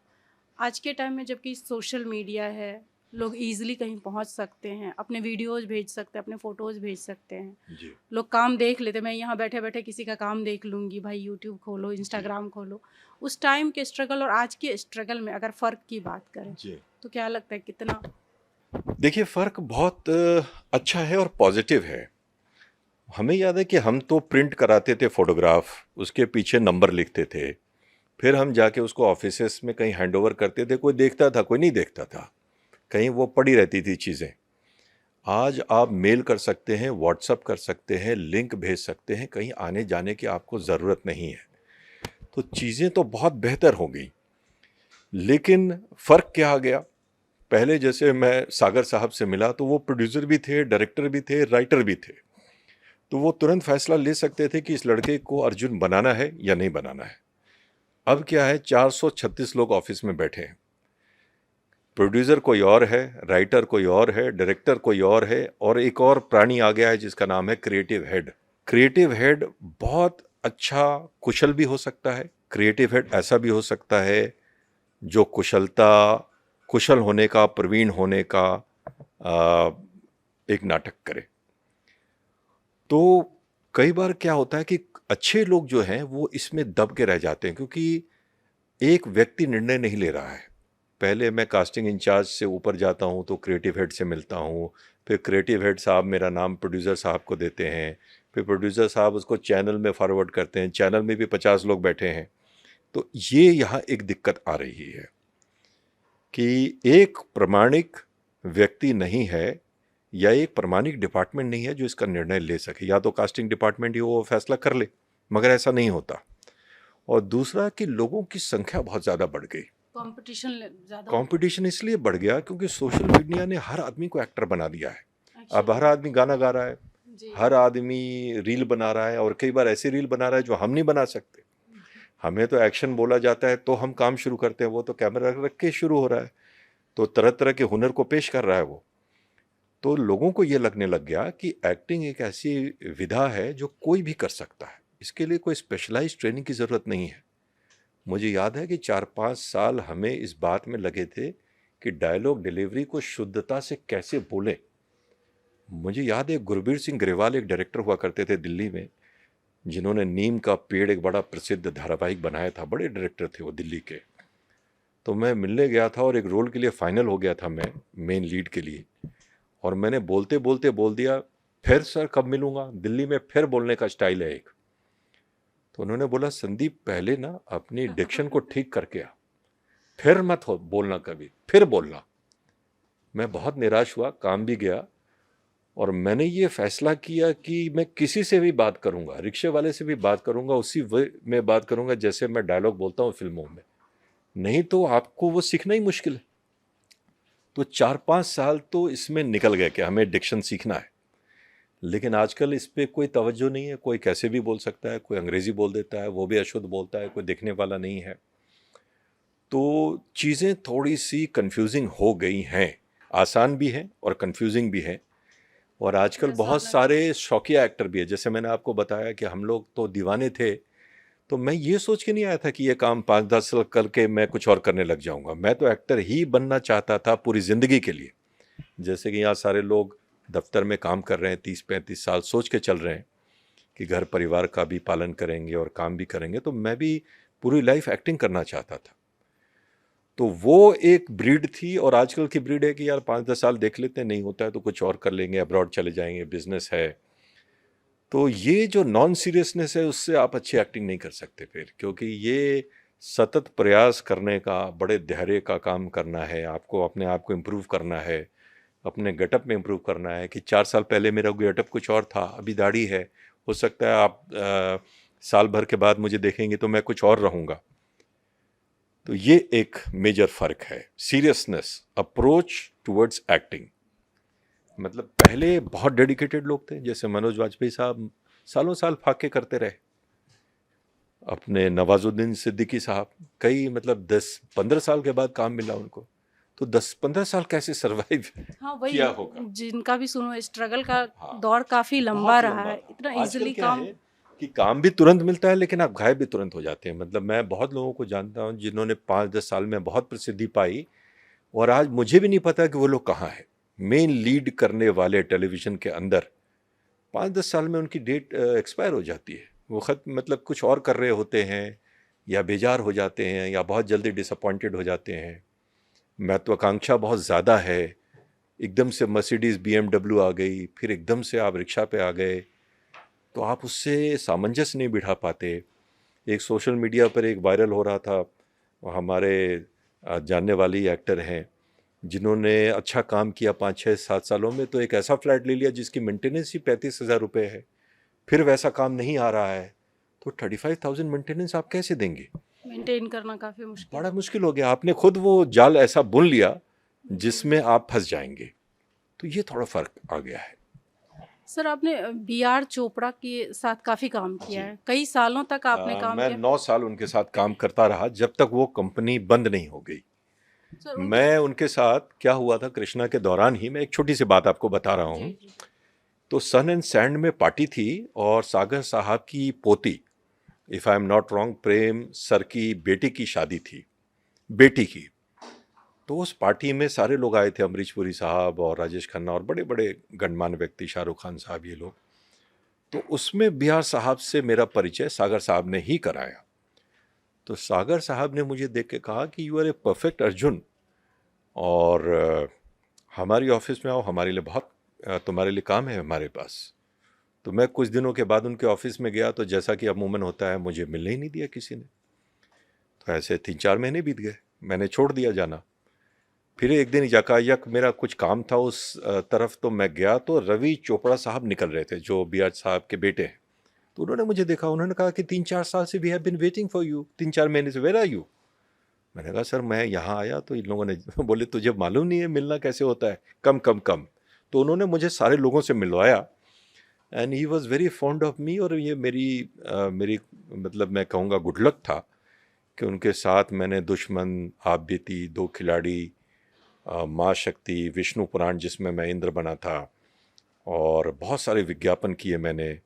आज के टाइम में जबकि सोशल मीडिया है, लोग इजीली कहीं पहुंच सकते हैं, अपने वीडियोज भेज सकते हैं, अपने फोटोज भेज सकते हैं। जी लोग काम देख लेते, मैं यहाँ बैठे बैठे किसी का काम देख लूँगी, भाई यूट्यूब खोलो, इंस्टाग्राम खोलो। उस टाइम के स्ट्रगल और आज के स्ट्रगल में अगर फ़र्क की बात करें जी। तो क्या लगता है कितना? देखिए, फ़र्क बहुत अच्छा है और पॉजिटिव है। हमें याद है कि हम तो प्रिंट कराते थे फ़ोटोग्राफ, उसके पीछे नंबर लिखते थे, फिर हम जाके उसको ऑफिसेस में कहीं हैंडओवर करते थे, कोई देखता था, कोई नहीं देखता था, कहीं वो पड़ी रहती थी चीज़ें। आज आप मेल कर सकते हैं, व्हाट्सअप कर सकते हैं, लिंक भेज सकते हैं, कहीं आने जाने की आपको ज़रूरत नहीं है। तो चीज़ें तो बहुत बेहतर हो गई, लेकिन फ़र्क क्या आ गया? पहले जैसे मैं सागर साहब से मिला तो वो प्रोड्यूसर भी थे, डायरेक्टर भी थे, राइटर भी थे। तो वो तुरंत फैसला ले सकते थे कि इस लड़के को अर्जुन बनाना है या नहीं बनाना है। अब क्या है, 436 लोग ऑफिस में बैठे हैं। प्रोड्यूसर कोई और है, राइटर कोई और है, डायरेक्टर कोई और है, और एक और प्राणी आ गया है जिसका नाम है क्रिएटिव हेड। क्रिएटिव हेड बहुत अच्छा कुशल भी हो सकता है, क्रिएटिव हेड ऐसा भी हो सकता है जो कुशल होने का, प्रवीण होने का एक नाटक करे। तो कई बार क्या होता है कि अच्छे लोग जो हैं वो इसमें दब के रह जाते हैं, क्योंकि एक व्यक्ति निर्णय नहीं ले रहा है। पहले मैं कास्टिंग इंचार्ज से ऊपर जाता हूँ तो क्रिएटिव हेड से मिलता हूँ, फिर क्रिएटिव हेड साहब मेरा नाम प्रोड्यूसर साहब को देते हैं, फिर प्रोड्यूसर साहब उसको चैनल में फॉरवर्ड करते हैं, चैनल में भी 50 लोग बैठे हैं। तो ये यहाँ एक दिक्कत आ रही है कि एक प्रमाणिक व्यक्ति नहीं है या एक प्रमाणिक डिपार्टमेंट नहीं है जो इसका निर्णय ले सके। या तो कास्टिंग डिपार्टमेंट ही वो फैसला कर ले, मगर ऐसा नहीं होता। और दूसरा कि लोगों की संख्या बहुत ज़्यादा बढ़ गई। कंपटीशन ज़्यादा कंपटीशन इसलिए बढ़ गया क्योंकि सोशल मीडिया ने हर आदमी को एक्टर बना दिया है। अब हर आदमी गाना गा रहा है, हर आदमी रील बना रहा है, और कई बार ऐसी रील बना रहा है जो हम नहीं बना सकते। हमें तो एक्शन बोला जाता है तो हम काम शुरू करते हैं, वो तो कैमरा रख के शुरू हो रहा है, तो तरह तरह के हुनर को पेश कर रहा है वो। तो लोगों को ये लगने लग गया कि एक्टिंग एक ऐसी विधा है जो कोई भी कर सकता है, इसके लिए कोई स्पेशलाइज्ड ट्रेनिंग की ज़रूरत नहीं है। मुझे याद है कि 4-5 साल हमें इस बात में लगे थे कि डायलॉग डिलीवरी को शुद्धता से कैसे बोलें। मुझे याद है गुरबीर सिंह ग्रेवाल एक डायरेक्टर हुआ करते थे दिल्ली में, जिन्होंने नीम का पेड़ एक बड़ा प्रसिद्ध धारावाहिक बनाया था, बड़े डायरेक्टर थे वो दिल्ली के। तो मैं मिलने गया था और एक रोल के लिए फाइनल हो गया था मैं मेन लीड के लिए, और मैंने बोलते बोलते बोल दिया, फिर सर कब मिलूंगा, दिल्ली में फिर बोलने का स्टाइल है एक। तो उन्होंने बोला, संदीप पहले ना अपनी डिक्शन को ठीक करके आ, फिर मत हो बोलना, कभी फिर बोलना। मैं बहुत निराश हुआ, काम भी गया, और मैंने ये फैसला किया कि मैं किसी से भी बात करूंगा, रिक्शे वाले से भी बात करूंगा, उसी वे में बात करूंगा जैसे मैं डायलॉग बोलता हूँ फिल्मों में, नहीं तो आपको वो सीखना ही मुश्किल है। तो 4-5 साल तो इसमें निकल गए कि हमें डिक्शन सीखना है, लेकिन आजकल इस पर कोई तवज्जो नहीं है। कोई कैसे भी बोल सकता है, कोई अंग्रेजी बोल देता है, वो भी अशुद्ध बोलता है, कोई देखने वाला नहीं है। तो चीज़ें थोड़ी सी कंफ्यूजिंग हो गई हैं, आसान भी हैं और कंफ्यूजिंग भी हैं। और आजकल बहुत सारे शौकिया एक्टर भी है, जैसे मैंने आपको बताया कि हम लोग तो दीवाने थे, तो मैं ये सोच के नहीं आया था कि ये काम 5-10 साल करके मैं कुछ और करने लग जाऊंगा। मैं तो एक्टर ही बनना चाहता था पूरी ज़िंदगी के लिए। जैसे कि यहाँ सारे लोग दफ्तर में काम कर रहे हैं, 30-35 साल सोच के चल रहे हैं कि घर परिवार का भी पालन करेंगे और काम भी करेंगे, तो मैं भी पूरी लाइफ एक्टिंग करना चाहता था। तो वो एक ब्रीड थी, और आजकल की ब्रीड है कि यार 5-10 साल देख लेते हैं, नहीं होता है तो कुछ और कर लेंगे, अब्रॉड चले जाएंगे, बिजनेस है। तो ये जो नॉन सीरियसनेस है उससे आप अच्छी एक्टिंग नहीं कर सकते फिर, क्योंकि ये सतत प्रयास करने का, बड़े धैर्य का काम करना है, आपको अपने आप को इम्प्रूव करना है, अपने गेटअप में इम्प्रूव करना है कि 4 साल पहले मेरा गेटअप कुछ और था, अभी दाढ़ी है, हो सकता है आप साल भर के बाद मुझे देखेंगे तो मैं कुछ और रहूँगा। तो ये एक मेजर फ़र्क है, सीरियसनेस, अप्रोच टुवर्ड्स एक्टिंग। मतलब पहले बहुत डेडिकेटेड लोग थे, जैसे मनोज वाजपेयी साहब सालों साल फाके करते रहे, अपने नवाजुद्दीन सिद्दीकी साहब कई मतलब 10-15 साल के बाद काम मिला उनको, तो 10-15 साल कैसे सरवाइव हाँ किया वही, होगा। जिनका भी सुनो स्ट्रगल का हाँ, दौर काफी लंबा बहुत रहा लंबा है, था। इतना आजकल इजीली क्या काम। है कि काम भी तुरंत मिलता है, लेकिन आप गायब भी तुरंत हो जाते हैं। मतलब मैं बहुत लोगों को जानता हूँ जिन्होंने 5-10 साल में बहुत प्रसिद्धि पाई, और आज मुझे भी नहीं पता कि वो लोग कहाँ हैं। मेन लीड करने वाले टेलीविज़न के अंदर 5-10 साल में उनकी डेट एक्सपायर हो जाती है। वो मतलब कुछ और कर रहे होते हैं, या बेजार हो जाते हैं, या बहुत जल्दी डिसअपॉइंटेड हो जाते हैं। महत्वाकांक्षा बहुत ज़्यादा है, एकदम से मर्सिडीज़ BMW आ गई, फिर एकदम से आप रिक्शा पे आ गए, तो आप उससे सामंजस्य नहीं बिठा पाते। एक सोशल मीडिया पर एक वायरल हो रहा था, हमारे जानने वाली एक्टर हैं जिन्होंने अच्छा काम किया 5-6-7 सालों में, तो एक ऐसा फ्लैट ले लिया जिसकी मेंटेनेंस ही 35,000 रुपये है। फिर वैसा काम नहीं आ रहा है, तो 35,000 मेंटेनेंस आप कैसे देंगे? मेंटेन करना काफ़ी मुश्किल बड़ा मुश्किल हो गया। आपने खुद वो जाल ऐसा बुन लिया जिसमें आप फंस जाएंगे। तो ये थोड़ा फ़र्क आ गया है। सर, आपने B.R. चोपड़ा के साथ काफ़ी काम किया है, कई सालों तक आपने काम मैं किया। 9 साल उनके साथ काम करता रहा, जब तक वो कंपनी बंद नहीं हो गई। सर मैं उनके साथ क्या हुआ था, कृष्णा के दौरान ही मैं एक छोटी सी बात आपको बता रहा हूँ। तो सन एंड सैंड में पार्टी थी, और सागर साहब की पोती, if I am not wrong, Prem sir की बेटी की शादी थी, बेटी की। तो उस पार्टी में सारे लोग आए थे, अमरीश पुरी साहब और राजेश खन्ना और बड़े बड़े गणमान्य व्यक्ति, शाहरुख खान साहब, ये लोग। तो उसमें B.R. साहब से मेरा परिचय सागर साहब ने ही कराया। तो सागर साहब ने मुझे देख के कहा कि you are a perfect Arjun, और हमारी ऑफिस में आओ, हमारे लिए बहुत तुम्हारे लिए काम है हमारे पास। तो मैं कुछ दिनों के बाद उनके ऑफिस में गया, तो जैसा कि अमूमन होता है, मुझे मिलने ही नहीं दिया किसी ने। तो ऐसे 3-4 महीने बीत गए, मैंने छोड़ दिया जाना। फिर एक दिन यकायक मेरा कुछ काम था उस तरफ, तो मैं गया, तो रवि चोपड़ा साहब निकल रहे थे, जो B.R. साहब के बेटे हैं। तो उन्होंने मुझे देखा, उन्होंने कहा कि 3-4 साल से we have been waiting for you, 3-4 महीने से, वेयर आर यू? मैंने कहा सर मैं यहाँ आया, तो इन लोगों ने बोले तुझे मालूम नहीं है मिलना कैसे होता है, कम कम कम। तो उन्होंने मुझे सारे लोगों से मिलवाया, and he was very fond of me. और ये मेरी मतलब मैं कहूँगा गुड लक था कि उनके साथ मैंने दुश्मन, आप बीती, दो खिलाड़ी, माँ शक्ति, विष्णु पुराण जिसमें मैं इंद्र बना था, और बहुत सारे विज्ञापन किए मैंने।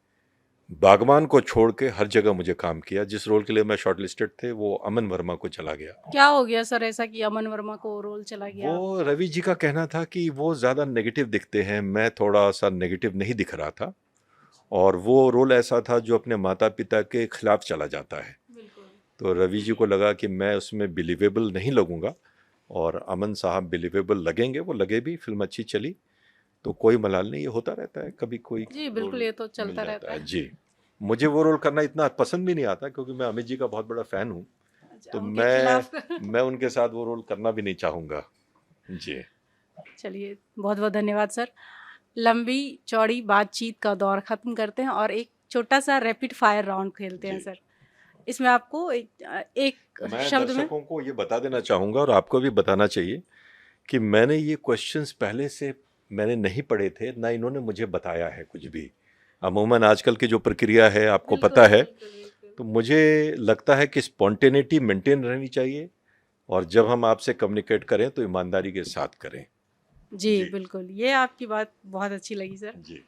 बागवान को छोड़ के हर जगह मुझे काम किया। जिस रोल के लिए मैं शॉर्ट लिस्टेड थे, वो अमन वर्मा को चला गया। क्या हो गया सर ऐसा कि अमन वर्मा को रोल चला गया? वो रवि जी का कहना था कि वो ज़्यादा नेगेटिव दिखते हैं, मैं थोड़ा सा नेगेटिव नहीं दिख रहा था, और वो रोल ऐसा था जो अपने माता पिता के खिलाफ चला जाता है। तो रवि जी को लगा कि मैं उसमें बिलीवेबल नहीं लगूंगा, और अमन साहब बिलीवेबल लगेंगे। वो लगे भी, फिल्म अच्छी चली। तो कोई मलाल नहीं, ये होता रहता है, कभी कोई जी बिल्कुल, ये तो चलता रहता है। जी। मुझे वो रोल करना इतना पसंद भी नहीं आता, क्योंकि मैं अमित जी का बहुत बड़ा फ़ैन हूँ। तो उनके खिलाफ मैं उनके साथ वो रोल करना भी नहीं चाहूँगा। जी। चलिए, बहुत बहुत धन्यवाद सर। लंबी चौड़ी बातचीत का दौर ख़त्म करते हैं और एक छोटा सा रैपिड फायर राउंड खेलते हैं सर। इसमें आपको एक मैं शब्द में दर्शकों को ये बता देना चाहूँगा, और आपको भी बताना चाहिए, कि मैंने ये क्वेश्चंस पहले से मैंने नहीं पढ़े थे, ना इन्होंने मुझे बताया है कुछ भी। अमूमन आजकल की जो प्रक्रिया है आपको पता है, तो मुझे लगता है कि स्पॉन्टेनिटी मेंटेन रहनी चाहिए, और जब हम आपसे कम्युनिकेट करें तो ईमानदारी के साथ करें। जी बिल्कुल, ये आपकी बात बहुत अच्छी लगी सर। जी।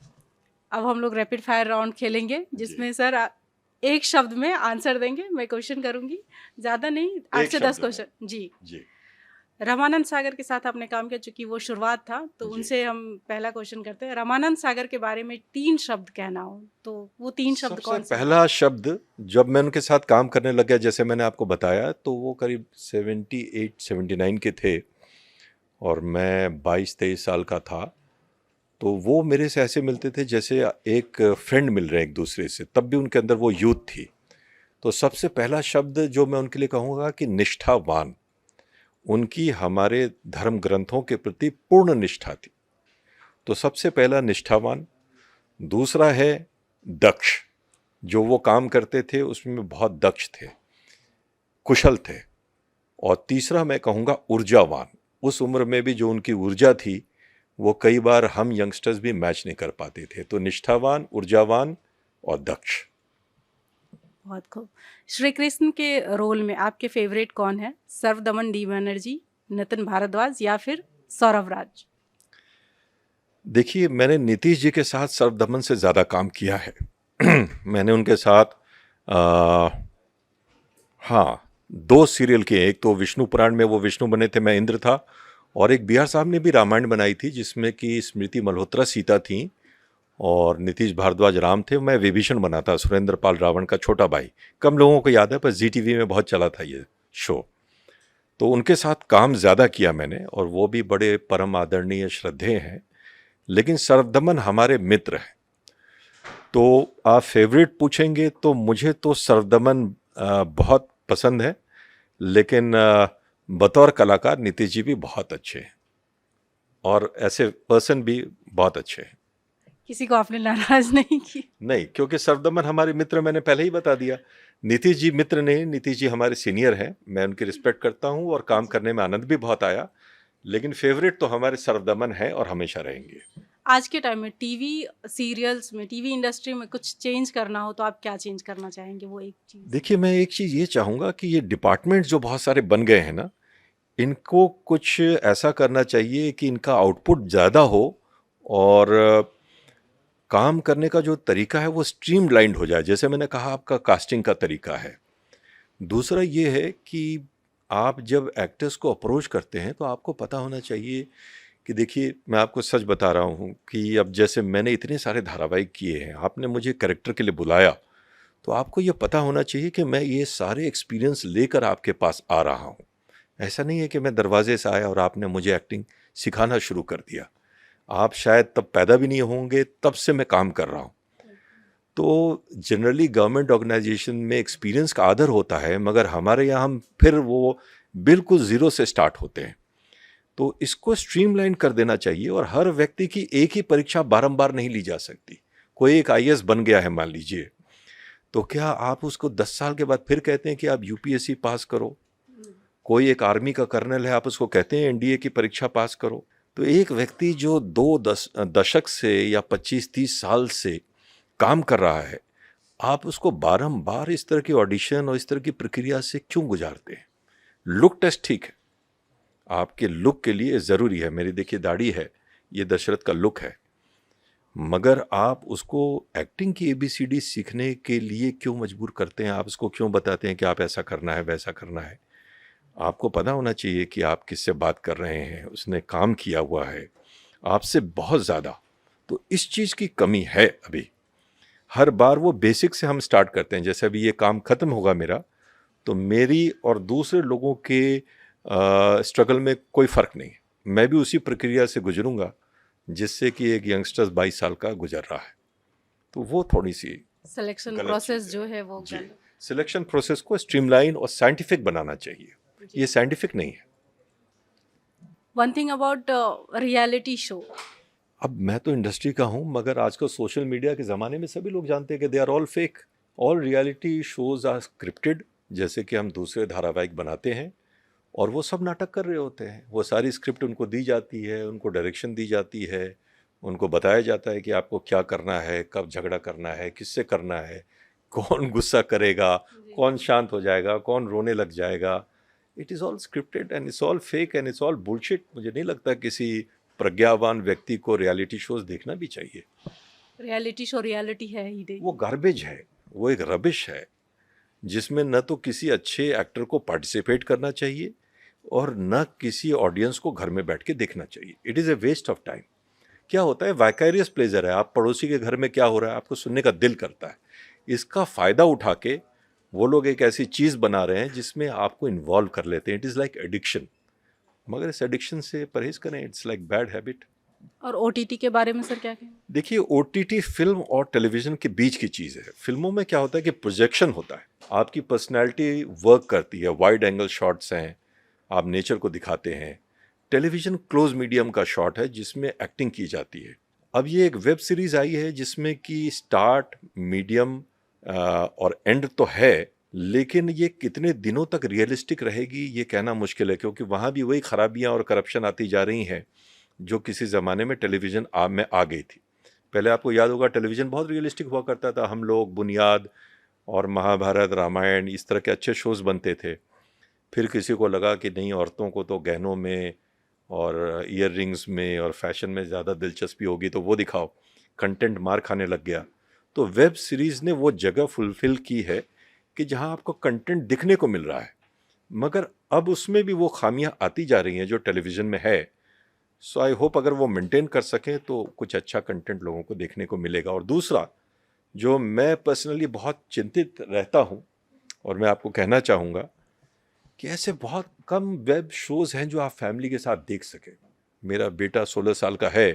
अब हम लोग रैपिड फायर राउंड खेलेंगे, जिसमें सर एक शब्द में आंसर देंगे। मैं क्वेश्चन करूंगी, ज़्यादा नहीं, 8 से 10 क्वेश्चन। जी। रामानंद सागर के साथ आपने काम किया, चूंकि वो शुरुआत था, तो उनसे हम पहला क्वेश्चन करते हैं। रामानंद सागर के बारे में 3 शब्द कहना हो, तो वो 3 शब्द कौन से? पहला शब्द, जब मैं उनके साथ काम करने लग गया, जैसे मैंने आपको बताया, तो वो करीब 78-79 के थे, और मैं 22-23 साल का था। तो वो मेरे से ऐसे मिलते थे जैसे एक फ्रेंड मिल रहे हैं एक दूसरे से, तब भी उनके अंदर वो यूथ थी। तो सबसे पहला शब्द जो मैं उनके लिए कहूँगा कि निष्ठावान। उनकी हमारे धर्म ग्रंथों के प्रति पूर्ण निष्ठा थी। तो सबसे पहला निष्ठावान। दूसरा है दक्ष, जो वो काम करते थे उसमें बहुत दक्ष थे, कुशल थे। और तीसरा मैं कहूँगा ऊर्जावान। उस उम्र में भी जो उनकी ऊर्जा थी, वो कई बार हम यंगस्टर्स भी मैच नहीं कर पाते थे। तो निष्ठावान, ऊर्जावान और दक्ष। बहुत खूब। श्री कृष्ण के रोल में आपके फेवरेट कौन है? सर्वदमन डी बनर्जी, नितिन भारद्वाज, या फिर सौरभ राज? देखिए, मैंने नीतीश जी के साथ सर्वदमन से ज़्यादा काम किया है। मैंने उनके साथ हाँ 2 सीरियल किए। एक तो विष्णु पुराण में वो विष्णु बने थे, मैं इंद्र था, और एक बी आर साहब ने भी रामायण बनाई थी जिसमें कि स्मृति मल्होत्रा सीता थी और नीतीश भारद्वाज राम थे, मैं विभीषण बना था, सुरेंद्र पाल रावण का छोटा भाई। कम लोगों को याद है, पर जी टीवी में बहुत चला था ये शो। तो उनके साथ काम ज़्यादा किया मैंने, और वो भी बड़े परम आदरणीय श्रद्धेय हैं। लेकिन सर्वदमन हमारे मित्र हैं। तो आप फेवरेट पूछेंगे तो मुझे तो सर्वदमन बहुत पसंद है, लेकिन बतौर कलाकार नीतीश जी भी बहुत अच्छे हैं और ऐसे पर्सन भी बहुत अच्छे हैं। किसी को आपने नाराज नहीं की? नहीं, क्योंकि सर्वदमन हमारे मित्र, मैंने पहले ही बता दिया। नीतीश जी मित्र नहीं, नीतीश जी हमारे सीनियर हैं, मैं उनकी रिस्पेक्ट करता हूं और काम करने में आनंद भी बहुत आया। लेकिन फेवरेट तो हमारे सर्वदमन है और हमेशा रहेंगे। आज के टाइम में टीवी सीरियल्स में, टीवी इंडस्ट्री में कुछ चेंज करना हो तो आप क्या चेंज करना चाहेंगे? वो एक चीज। देखिए, मैं एक चीज़ ये चाहूँगा कि ये डिपार्टमेंट जो बहुत सारे बन गए हैं ना, इनको कुछ ऐसा करना चाहिए कि इनका आउटपुट ज़्यादा हो और काम करने का जो तरीका है वो स्ट्रीमलाइंड हो जाए। जैसे मैंने कहा, आपका कास्टिंग का तरीका है। दूसरा ये है कि आप जब एक्टर्स को अप्रोच करते हैं तो आपको पता होना चाहिए कि देखिए, मैं आपको सच बता रहा हूँ कि अब जैसे मैंने इतने सारे धारावाहिक किए हैं, आपने मुझे कैरेक्टर के लिए बुलाया, तो आपको ये पता होना चाहिए कि मैं ये सारे एक्सपीरियंस लेकर आपके पास आ रहा हूँ। ऐसा नहीं है कि मैं दरवाजे से आया और आपने मुझे एक्टिंग सिखाना शुरू कर दिया। आप शायद तब पैदा भी नहीं होंगे, तब से मैं काम कर रहा हूँ। तो जनरली गवर्नमेंट ऑर्गेनाइजेशन में एक्सपीरियंस का आदर होता है, मगर हमारे यहाँ हम फिर वो बिल्कुल ज़ीरो से स्टार्ट होते हैं। तो इसको स्ट्रीमलाइन कर देना चाहिए और हर व्यक्ति की एक ही परीक्षा बारंबार नहीं ली जा सकती। कोई एक आईएएस बन गया है मान लीजिए, तो क्या आप उसको 10 साल के बाद फिर कहते हैं कि आप यूपीएससी पास करो? कोई एक आर्मी का कर्नल है, आप उसको कहते हैं एनडीए की परीक्षा पास करो? तो एक व्यक्ति जो 2 दशक से या 25-30 साल से काम कर रहा है, आप उसको बारंबार इस तरह की ऑडिशन और इस तरह की प्रक्रिया से क्यों गुजारते हैं? लुक टेस्ट ठीक है, आपके लुक के लिए ज़रूरी है। मेरी देखिए दाढ़ी है, ये दशरथ का लुक है, मगर आप उसको एक्टिंग की एबीसीडी सीखने के लिए क्यों मजबूर करते हैं? आप उसको क्यों बताते हैं कि आप ऐसा करना है, वैसा करना है? आपको पता होना चाहिए कि आप किससे बात कर रहे हैं, उसने काम किया हुआ है आपसे बहुत ज़्यादा। तो इस चीज़ की कमी है अभी। हर बार वो बेसिक से हम स्टार्ट करते हैं। जैसे अभी ये काम ख़त्म होगा मेरा, तो मेरी और दूसरे लोगों के स्ट्रगल में कोई फ़र्क नहीं है। मैं भी उसी प्रक्रिया से गुजरूंगा जिससे कि एक यंगस्टर्स 22 साल का गुजर रहा है। तो वो थोड़ी सी सिलेक्शन गलत प्रोसेस चीज़ जो है वो जी, सिलेक्शन प्रोसेस को स्ट्रीमलाइन और साइंटिफिक बनाना चाहिए। ये साइंटिफिक नहीं है। One thing about reality show. अब मैं तो इंडस्ट्री का हूँ, मगर आजकल सोशल मीडिया के ज़माने में सभी लोग जानते हैं कि they are all fake. All reality shows are scripted. जैसे कि हम दूसरे धारावाहिक बनाते हैं और वो सब नाटक कर रहे होते हैं। वो सारी स्क्रिप्ट उनको दी जाती है, उनको डायरेक्शन दी जाती है, उनको बताया जाता है कि आपको क्या करना है, कब झगड़ा करना है, किससे करना है, कौन गुस्सा करेगा, कौन शांत हो जाएगा, कौन रोने लग जाएगा। It is all scripted and it's all fake and it's all bullshit. मुझे नहीं लगता किसी प्रज्ञावान व्यक्ति को रियलिटी शोज देखना भी चाहिए। रियलिटी शो रियलिटी है ही नहीं। वो गार्बेज है, वो एक रबिश है जिसमें न तो किसी अच्छे एक्टर को पार्टिसिपेट करना चाहिए और न किसी ऑडियंस को घर में बैठ के देखना चाहिए। It is a waste of time. क्या होता है, वाइकेरियस प्लेजर है। आप पड़ोसी के घर में क्या हो रहा है आपको सुनने का दिल करता है। इसका फ़ायदा उठा के वो लोग एक ऐसी चीज़ बना रहे हैं जिसमें आपको इन्वॉल्व कर लेते हैं। इट इज़ लाइक एडिक्शन, मगर इस एडिक्शन से परहेज करें। It's like bad habit. और ओटीटी के बारे में सर क्या कहें? देखिए, ओटीटी फिल्म और टेलीविज़न के बीच की चीज़ है। फिल्मों में क्या होता है कि प्रोजेक्शन होता है, आपकी पर्सनैलिटी वर्क करती है, वाइड एंगल शॉट्स हैं, आप नेचर को दिखाते हैं। टेलीविज़न क्लोज मीडियम का शॉट है जिसमें एक्टिंग की जाती है। अब ये एक वेब सीरीज़ आई है जिसमें कि स्टार्ट, मीडियम और एंड तो है, लेकिन ये कितने दिनों तक रियलिस्टिक रहेगी ये कहना मुश्किल है, क्योंकि वहाँ भी वही खराबियाँ और करप्शन आती जा रही हैं जो किसी ज़माने में टेलीविज़न में आ गई थी। पहले आपको याद होगा टेलीविज़न बहुत रियलिस्टिक हुआ करता था। हम लोग बुनियाद और महाभारत, रामायण, इस तरह के अच्छे शोज़ बनते थे। फिर किसी को लगा कि नहीं, औरतों को तो गहनों में और ईयर रिंग्स में और फैशन में ज़्यादा दिलचस्पी होगी, तो वो दिखाओ। कंटेंट मार खाने लग गया। तो वेब सीरीज़ ने वो जगह फुलफ़िल की है कि जहां आपको कंटेंट दिखने को मिल रहा है, मगर अब उसमें भी वो खामियां आती जा रही हैं जो टेलीविज़न में है। सो आई होप अगर वो मेंटेन कर सकें तो कुछ अच्छा कंटेंट लोगों को देखने को मिलेगा। और दूसरा, जो मैं पर्सनली बहुत चिंतित रहता हूँ और मैं आपको कहना चाहूँगा कि ऐसे बहुत कम वेब शोज़ हैं जो आप फैमिली के साथ देख सकें। मेरा बेटा 16 साल का है,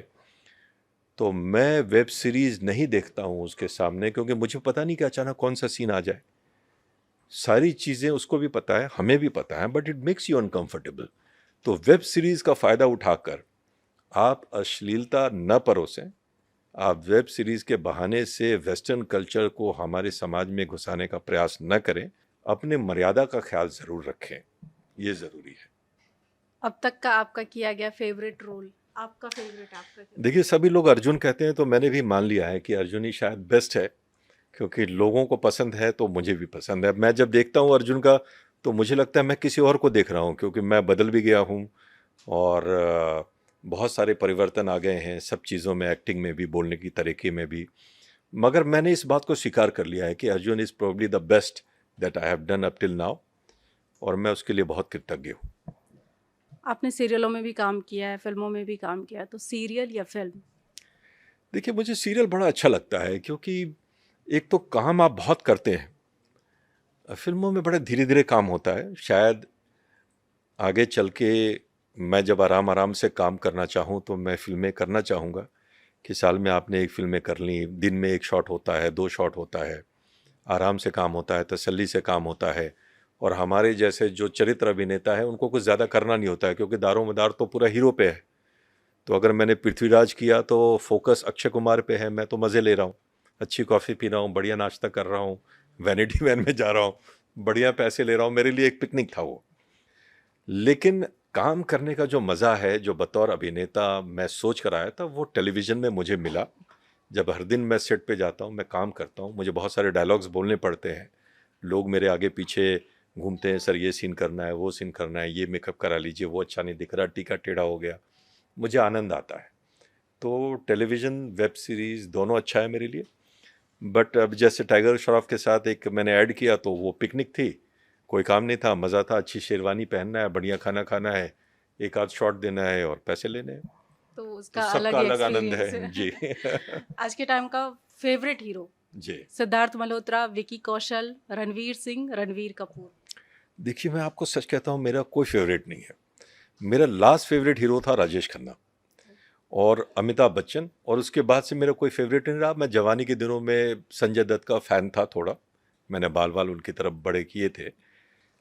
तो मैं वेब सीरीज़ नहीं देखता हूँ उसके सामने, क्योंकि मुझे पता नहीं कि अचानक कौन सा सीन आ जाए। सारी चीज़ें उसको भी पता है, हमें भी पता है, but it makes you uncomfortable. तो वेब सीरीज़ का फ़ायदा उठाकर आप अश्लीलता न परोसें, आप वेब सीरीज़ के बहाने से वेस्टर्न कल्चर को हमारे समाज में घुसाने का प्रयास न करें, अपने मर्यादा का ख्याल ज़रूर रखें, ये ज़रूरी है। अब तक का आपका किया गया फेवरेट रोल, आपका फेवरेट आपका क्या? देखिए, सभी लोग अर्जुन कहते हैं, तो मैंने भी मान लिया है कि अर्जुन ही शायद बेस्ट है, क्योंकि लोगों को पसंद है तो मुझे भी पसंद है। मैं जब देखता हूँ अर्जुन का, तो मुझे लगता है मैं किसी और को देख रहा हूँ, क्योंकि मैं बदल भी गया हूँ और बहुत सारे परिवर्तन आ गए हैं सब चीज़ों में, एक्टिंग में भी, बोलने की तरीके में भी। मगर मैंने इस बात को स्वीकार कर लिया है कि Arjun is probably the best that I have done up till now, और मैं उसके लिए बहुत कृतज्ञ हूँ। आपने सीरियलों में भी काम किया है, फिल्मों में भी काम किया है, तो सीरियल या फिल्म? देखिए, मुझे सीरियल बड़ा अच्छा लगता है, क्योंकि एक तो काम आप बहुत करते हैं, फिल्मों में बड़ा धीरे धीरे काम होता है। शायद आगे चल के मैं जब आराम आराम से काम करना चाहूँ तो मैं फिल्में करना चाहूँगा कि साल में आपने एक फिल्में कर ली, दिन में एक शॉट होता है, 2 शॉट होता है, आराम से काम होता है, तसल्ली से काम होता है। और हमारे जैसे जो चरित्र अभिनेता है उनको कुछ ज़्यादा करना नहीं होता है, क्योंकि दारोमदार तो पूरा हीरो पे है। तो अगर मैंने पृथ्वीराज किया तो फोकस अक्षय कुमार पे है, मैं तो मज़े ले रहा हूँ, अच्छी कॉफ़ी पी रहा हूँ, बढ़िया नाश्ता कर रहा हूँ, वैनिटी वैन में जा रहा हूँ, बढ़िया पैसे ले रहा हूँ, मेरे लिए एक पिकनिक था वो। लेकिन काम करने का जो मज़ा है, जो बतौर अभिनेता मैं सोच कर आया था, वो टेलीविज़न में मुझे मिला। जब हर दिन मैं सेट पे जाता हूँ, मैं काम करता हूँ, मुझे बहुत सारे डायलॉग्स बोलने पड़ते हैं, लोग मेरे आगे पीछे घूमते हैं, सर ये सीन करना है, वो सीन करना है, ये मेकअप करा लीजिए, वो अच्छा नहीं दिख रहा, टीका टेढ़ा हो गया, मुझे आनंद आता है। तो टेलीविज़न, वेब सीरीज़ दोनों अच्छा है मेरे लिए। बट अब जैसे टाइगर श्रॉफ के साथ एक मैंने ऐड किया, तो वो पिकनिक थी, कोई काम नहीं था, मज़ा था, अच्छी शेरवानी पहनना है, बढ़िया खाना खाना है, एक आध शॉट देना है और पैसे लेने हैं। तो तो उसका अलग सबका ही अलग आनंद है। एक्सपीरियंस है। जी। आज के टाइम का फेवरेट हीरो? जी। सिद्धार्थ मल्होत्रा, विकी कौशल, रणवीर सिंह, रणवीर कपूर? देखिए, मैं आपको सच कहता हूँ, मेरा कोई फेवरेट नहीं है। मेरा लास्ट फेवरेट हीरो था राजेश खन्ना और अमिताभ बच्चन, और उसके बाद से मेरा कोई फेवरेट नहीं रहा। मैं जवानी के दिनों में संजय दत्त का फ़ैन था थोड़ा, मैंने बाल बाल उनकी तरफ बड़े किए थे।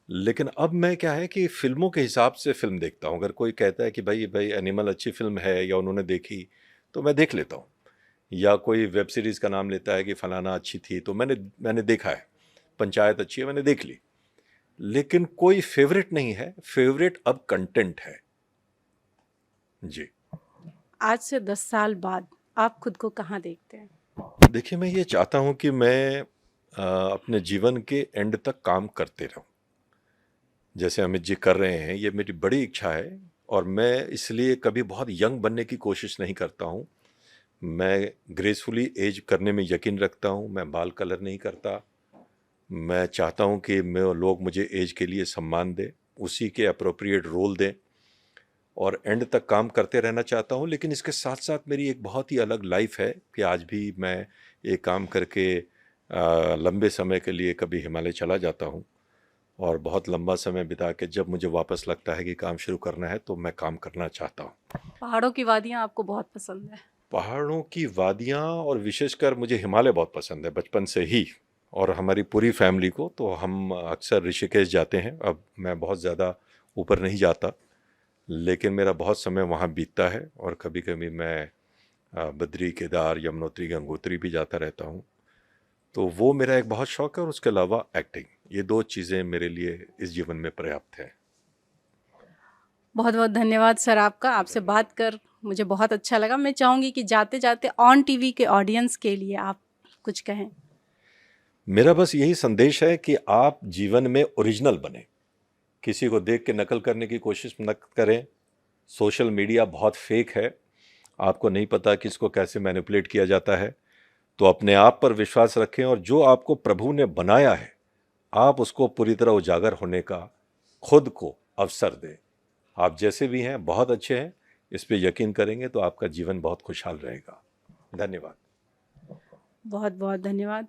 लेकिन अब मैं क्या है कि फ़िल्मों के हिसाब से फ़िल्म देखता हूँ। अगर कोई कहता है कि भाई भाई एनिमल अच्छी फ़िल्म है या उन्होंने देखी, तो मैं देख लेता हूँ। या कोई वेब सीरीज़ का नाम लेता है कि फ़लाना अच्छी थी, तो मैंने देखा है। पंचायत अच्छी है, मैंने देख ली। लेकिन कोई फेवरेट नहीं है, फेवरेट अब कंटेंट है। जी। आज से 10 साल बाद आप खुद को कहाँ देखते हैं? देखिए, मैं ये चाहता हूँ कि मैं अपने जीवन के एंड तक काम करते रहूँ। जैसे अमित जी कर रहे हैं, ये मेरी बड़ी इच्छा है, और मैं इसलिए कभी बहुत यंग बनने की कोशिश नहीं करता हूँ। मैं ग्रेसफुली एज करने में यकीन रखता हूँ, मैं बाल कलर नहीं करता। मैं चाहता हूँ कि लोग मुझे एज के लिए सम्मान दें, उसी के एप्रोप्रिएट रोल दें, और एंड तक काम करते रहना चाहता हूँ। लेकिन इसके साथ-साथ मेरी एक बहुत ही अलग लाइफ़ है कि आज भी मैं ये काम करके लंबे समय के लिए कभी हिमालय चला जाता हूँ, और बहुत लंबा समय बिता के जब मुझे वापस लगता है कि काम शुरू करना है, तो मैं काम करना चाहता हूँ। पहाड़ों की वादियाँ आपको बहुत पसंद है? पहाड़ों की वादियाँ, और विशेषकर मुझे हिमालय बहुत पसंद है बचपन से ही, और हमारी पूरी फैमिली को। तो हम अक्सर ऋषिकेश जाते हैं। अब मैं बहुत ज़्यादा ऊपर नहीं जाता, लेकिन मेरा बहुत समय वहाँ बीतता है, और कभी-कभी मैं बद्री, केदार, यमुनोत्री, गंगोत्री भी जाता रहता हूँ। तो वो मेरा एक बहुत शौक है, और उसके अलावा एक्टिंग। ये 2 चीज़ें मेरे लिए इस जीवन में पर्याप्त हैं। बहुत बहुत धन्यवाद सर आपका। आपसे बात कर मुझे बहुत अच्छा लगा। मैं चाहूँगी कि जाते जाते ऑन टीवी के ऑडियंस के लिए आप कुछ कहें। मेरा बस यही संदेश है कि आप जीवन में ओरिजिनल बने, किसी को देख के नकल करने की कोशिश न करें। सोशल मीडिया बहुत फेक है, आपको नहीं पता कि इसको कैसे मैनिपुलेट किया जाता है। तो अपने आप पर विश्वास रखें, और जो आपको प्रभु ने बनाया है, आप उसको पूरी तरह उजागर होने का खुद को अवसर दे। आप जैसे भी हैं बहुत अच्छे हैं, इस पे यकीन करेंगे तो आपका जीवन बहुत खुशहाल रहेगा। धन्यवाद। बहुत बहुत धन्यवाद।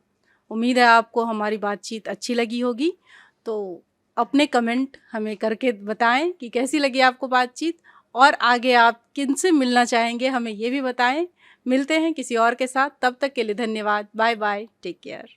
उम्मीद है आपको हमारी बातचीत अच्छी लगी होगी। तो अपने कमेंट हमें करके बताएं कि कैसी लगी आपको बातचीत, और आगे आप किनसे मिलना चाहेंगे हमें ये भी बताएं। मिलते हैं किसी और के साथ, तब तक के लिए धन्यवाद। Bye bye, take care.